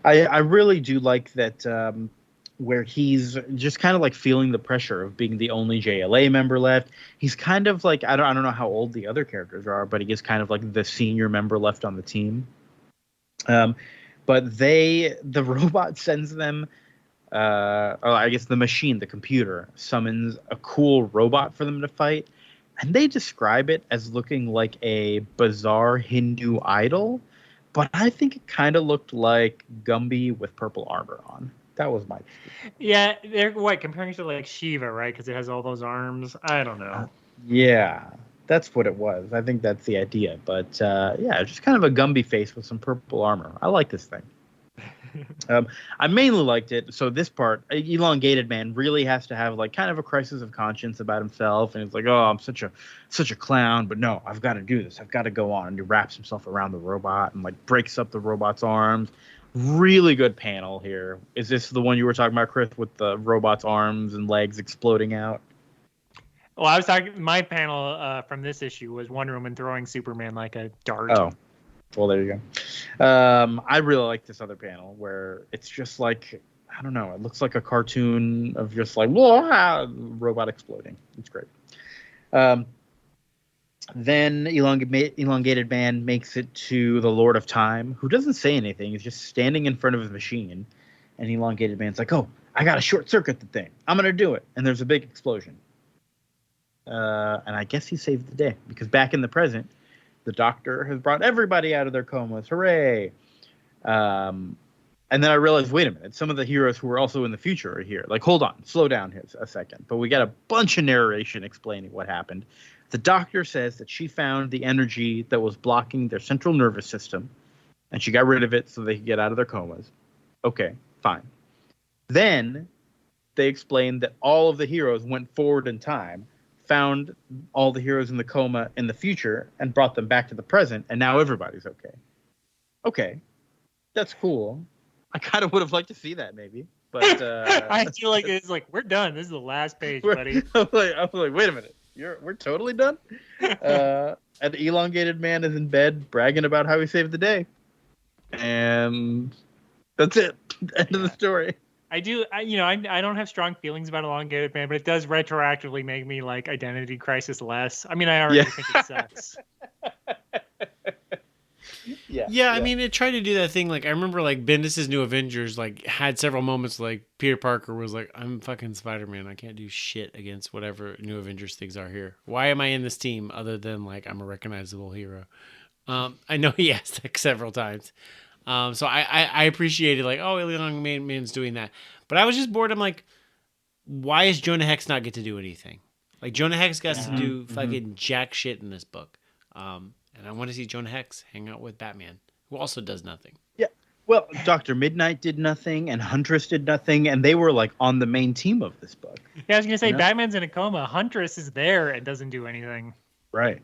I really do like that. Where he's just kind of like feeling the pressure of being the only JLA member left. He's kind of like, I don't know how old the other characters are, but he is kind of like the senior member left on the team. But the robot sends them, I guess the machine, the computer, summons a cool robot for them to fight. And they describe it as looking like a bizarre Hindu idol. But I think it kind of looked like Gumby with purple armor on. That was my... Yeah, they're comparing to like Shiva, right? Because it has all those arms. I don't know. Yeah, that's what it was. I think that's the idea. But yeah, just kind of a Gumby face with some purple armor. I like this thing. I mainly liked it. So this part, Elongated Man really has to have like kind of a crisis of conscience about himself, and he's like, "Oh, I'm such a clown, but no, I've got to do this. I've got to go on." And he wraps himself around the robot and like breaks up the robot's arms. Really good panel here. Is this the one you were talking about, Chris, with the robot's arms and legs exploding out? Well, I was talking. My panel from this issue was Wonder Woman throwing Superman like a dart. Oh, well, there you go. I really like this other panel where it's just like, I don't know, it looks like a cartoon of just like, whoa, robot exploding. It's great. Then Elongated Man makes it to the Lord of Time, who doesn't say anything. He's just standing in front of his machine. And Elongated Man's like, oh, I got to short circuit the thing. I'm going to do it. And there's a big explosion. And I guess he saved the day. Because back in the present, the Doctor has brought everybody out of their comas. Hooray! And then I realized, wait a minute. Some of the heroes who were also in the future are here. Like, hold on. Slow down here a second. But we got a bunch of narration explaining what happened. The Doctor says that she found the energy that was blocking their central nervous system, and she got rid of it so they could get out of their comas. Okay, fine. Then they explained that all of the heroes went forward in time, found all the heroes in the coma in the future, and brought them back to the present, and now everybody's okay. Okay. That's cool. I kind of would have liked to see that maybe, but I feel like it's like we're done. This is the last page, buddy. I'm like, wait a minute, we're totally done. An elongated man is in bed bragging about how he saved the day, and that's it. End of the story. I don't have strong feelings about Elongated Man, but it does retroactively make me like Identity Crisis less. I mean, I already think it sucks. Yeah, I mean, it tried to do that thing. Like, I remember, like, Bendis' New Avengers, like, had several moments, like, Peter Parker was like, I'm fucking Spider-Man. I can't do shit against whatever New Avengers things are here. Why am I in this team other than, like, I'm a recognizable hero? I know he asked that several times. So I appreciated, like, oh, Young Man's doing that. But I was just bored. I'm like, why is Jonah Hex not get to do anything? Like, Jonah Hex got to do fucking jack shit in this book. And I want to see Jonah Hex hang out with Batman, who also does nothing. Yeah. Well, Dr. Midnight did nothing, and Huntress did nothing, and they were, like, on the main team of this book. Yeah, I was going to say, Batman's in a coma. Huntress is there and doesn't do anything. Right.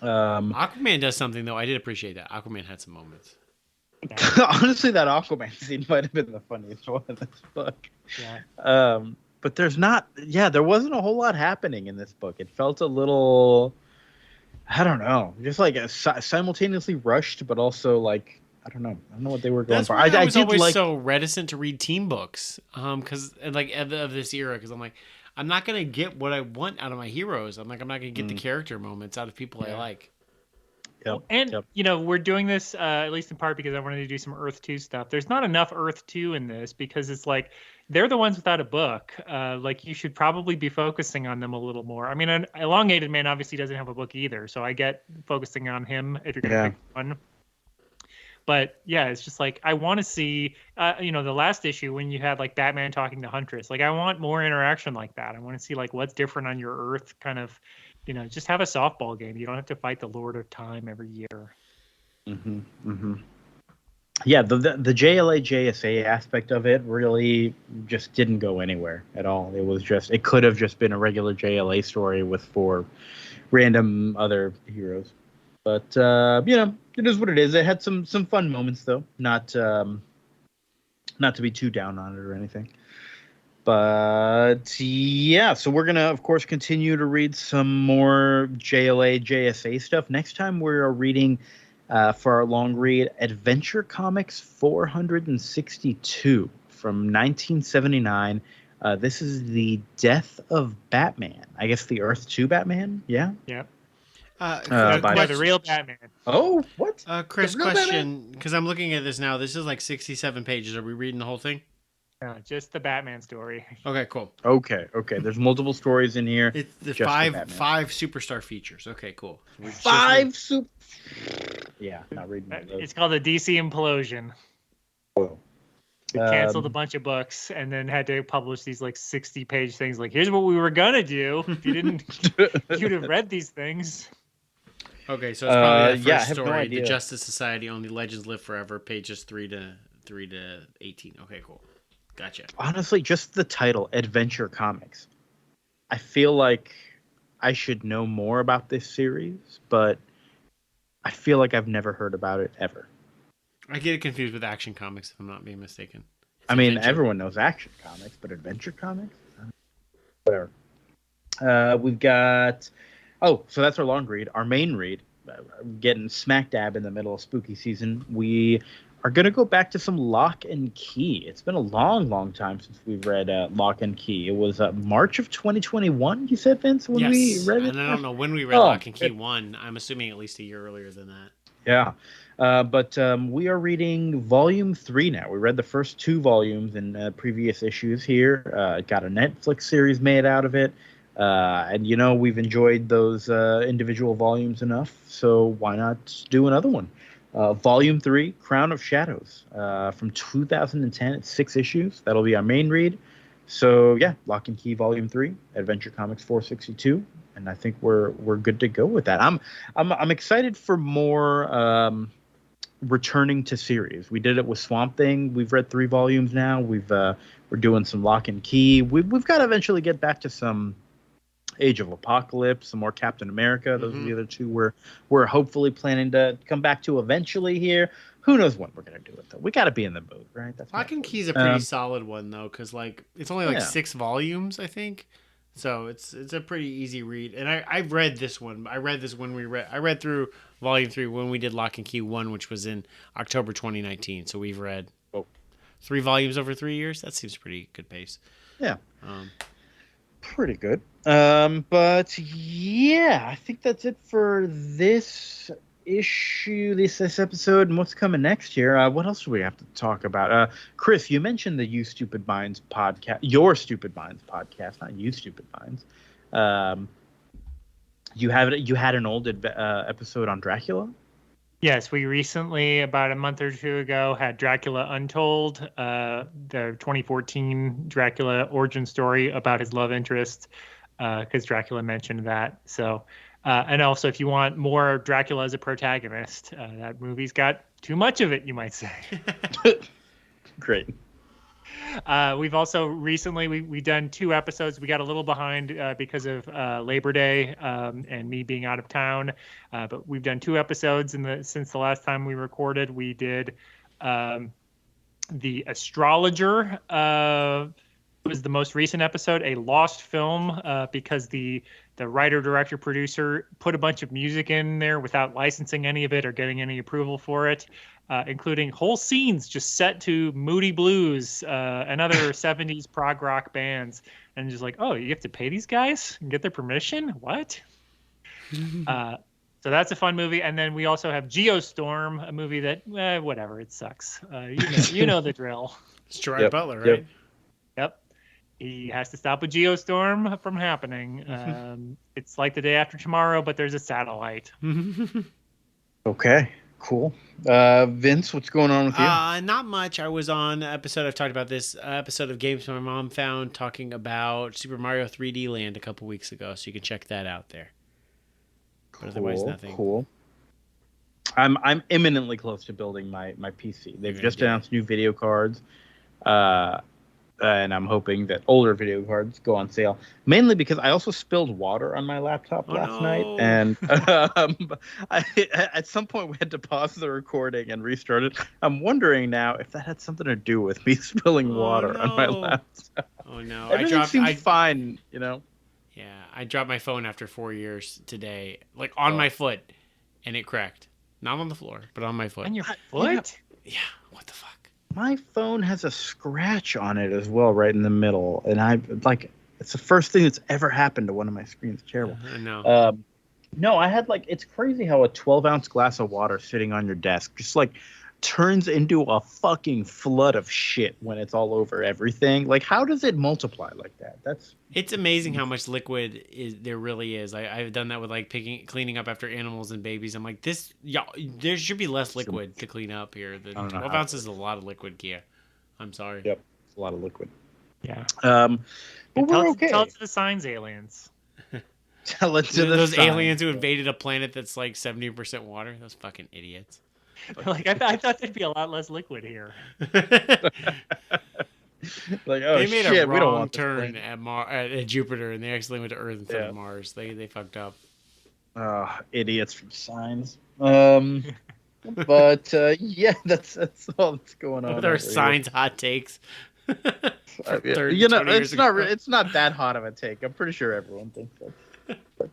Aquaman does something, though. I did appreciate that. Aquaman had some moments. Honestly, that Aquaman scene might have been the funniest one in this book. Yeah. But there wasn't a whole lot happening in this book. It felt a little, I don't know, just like simultaneously rushed, but also like, I don't know what they were going for. I was always so reticent to read team books, because like of this era, because I'm like, I'm not gonna get what I want out of my heroes. I'm not gonna get the character moments out of people I like. Yep. And we're doing this at least in part because I wanted to do some Earth 2 stuff. There's not enough Earth 2 in this because it's like they're the ones without a book. Like you should probably be focusing on them a little more. I mean, an Elongated Man obviously doesn't have a book either, so I get focusing on him if you're gonna pick one. But yeah, it's just like I want to see, the last issue when you had like Batman talking to Huntress. Like I want more interaction like that. I want to see like what's different on your Earth kind of. Just have a softball game. You don't have to fight the Lord of Time every year. Mm-hmm. Mm-hmm. Yeah, the JLA JSA aspect of it really just didn't go anywhere at all. It could have just been a regular JLA story with 4 random other heroes. But it is what it is. It had some fun moments though. Not to be too down on it or anything. But yeah, so we're going to, of course, continue to read some more JLA, JSA stuff. Next time we're reading, for our long read, Adventure Comics 462 from 1979. This is the Death of Batman. I guess the Earth 2 Batman? Yeah? Yeah. By the real Batman. Oh, what? Chris, question, because I'm looking at this now. This is like 67 pages. Are we reading the whole thing? No, just the Batman story. Okay, cool. Okay. There's multiple stories in here. It's the five superstar features. Okay, cool. Yeah, not reading those. It's called the DC Implosion. Whoa. They canceled a bunch of books and then had to publish these like 60-page things. Like, here's what we were gonna do. If you didn't, you'd have read these things. Okay, so it's probably that first I have story. no idea. The Justice Society Only Legends Live Forever, pages 3 to 18. Okay, cool. Gotcha. Honestly, just the title, Adventure Comics. I feel like I should know more about this series, but I feel like I've never heard about it ever. I get it confused with Action Comics, if I'm not being mistaken. I mean, everyone knows Action Comics, but Adventure Comics? Whatever. We've got... Oh, so that's our long read. Our main read, getting smack dab in the middle of spooky season. We are going to go back to some Locke and Key. It's been a long time since we've read Locke and Key. It was March of 2021, you said, Vince, when we read it? And I don't know when we read Locke and Key 1. I'm assuming at least a year earlier than that. Yeah. But we are reading Volume 3 now. We read the first 2 volumes in previous issues here. Got a Netflix series made out of it. And, we've enjoyed those individual volumes enough, so why not do another one? Volume 3, Crown of Shadows, from 2010. It's 6 issues. That'll be our main read. So, yeah, Locke and Key Volume 3, Adventure Comics 462. And I think we're good to go with that. I'm excited for more returning to series. We did it with Swamp Thing. We've read 3 volumes now. We're doing some Locke and Key. We've got to eventually get back to some Age of Apocalypse, some more Captain America. Those are the other 2 we're hopefully planning to come back to eventually here. Who knows when we're gonna do it though? We got to be in the mood, right? That's Lock and Key's a pretty solid one though, because like it's only like 6 volumes, I think. So it's a pretty easy read. And I've read this one. I read through volume 3 when we did Lock and Key 1, which was in October 2019. So we've read 3 volumes over 3 years. That seems pretty good pace. Yeah. Pretty good. But yeah, I think that's it for this issue, this episode, and what's coming next year. What else do we have to talk about? Chris, you mentioned the You Stupid Minds podcast, Your Stupid Minds podcast, not You Stupid Minds. You had an old episode on Dracula? Yes, we recently, about a month or two ago, had Dracula Untold, the 2014 Dracula origin story about his love interest, because Dracula mentioned that. So, and also, if you want more Dracula as a protagonist, that movie's got too much of it, you might say. Great. We've also recently we done 2 episodes. We got a little behind because of Labor Day and me being out of town, but we've done 2 episodes since the last time we recorded. We did The Astrologer was the most recent episode, a lost film because the writer, director, producer put a bunch of music in there without licensing any of it or getting any approval for it. Including whole scenes just set to Moody Blues and other 70s prog rock bands. And just like, oh, you have to pay these guys and get their permission? What? So that's a fun movie. And then we also have Geostorm, a movie that, whatever, it sucks. You know the drill. It's Gerard Butler, right? Yep. He has to stop a geostorm from happening. It's like the day after tomorrow, but there's a satellite. Okay. Cool. Vince, what's going on with you? Not much. I was on an episode, I've talked about this episode of Games My Mom Found, talking about Super Mario 3D Land a couple weeks ago, so you can check that out there. But otherwise, nothing. Cool. I'm imminently close to building my PC. They've just announced new video cards. And I'm hoping that older video cards go on sale. Mainly because I also spilled water on my laptop last night. And at some point we had to pause the recording and restart it. I'm wondering now if that had something to do with me spilling water on my laptop. Oh, no. Everything seems fine, you know? Yeah, I dropped my phone after 4 years today, like on my foot, and it cracked. Not on the floor, but on my foot. On your foot? Yeah, what the fuck? My phone has a scratch on it as well, right in the middle, and it's the first thing that's ever happened to one of my screens. It's terrible. I know. No, I had it's crazy how a 12-ounce glass of water sitting on your desk just turns into a fucking flood of shit when it's all over everything. Like, how does it multiply like that? It's amazing how much liquid there really is. I've done that with cleaning up after animals and babies. I'm like, there should be less liquid to clean up here. The 12 ounces is a lot of liquid, Kia. I'm sorry. Yep, it's a lot of liquid. Yeah. But we're okay. Tell it to the signs, aliens. Tell it to those aliens who invaded a planet that's 70% water. Those fucking idiots. I thought there'd be a lot less liquid here. They made a wrong turn at Jupiter, and they actually went to Earth instead of Mars. They fucked up. Idiots from signs. But yeah, that's all that's going on. With our science hot takes. It's not that hot of a take. I'm pretty sure everyone thinks that. But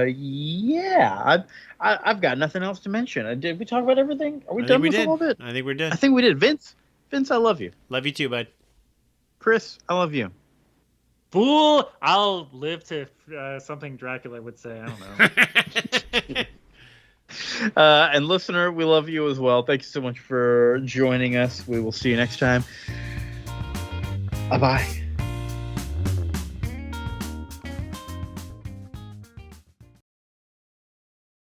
yeah, I've got nothing else to mention. Did we talk about everything? Are we done with all of it? I think we're done. I think we did. Vince, I love you. Love you too, bud. Chris, I love you. Fool, I'll live to something Dracula would say. I don't know. And listener, we love you as well. Thank you so much for joining us. We will see you next time. Bye-bye.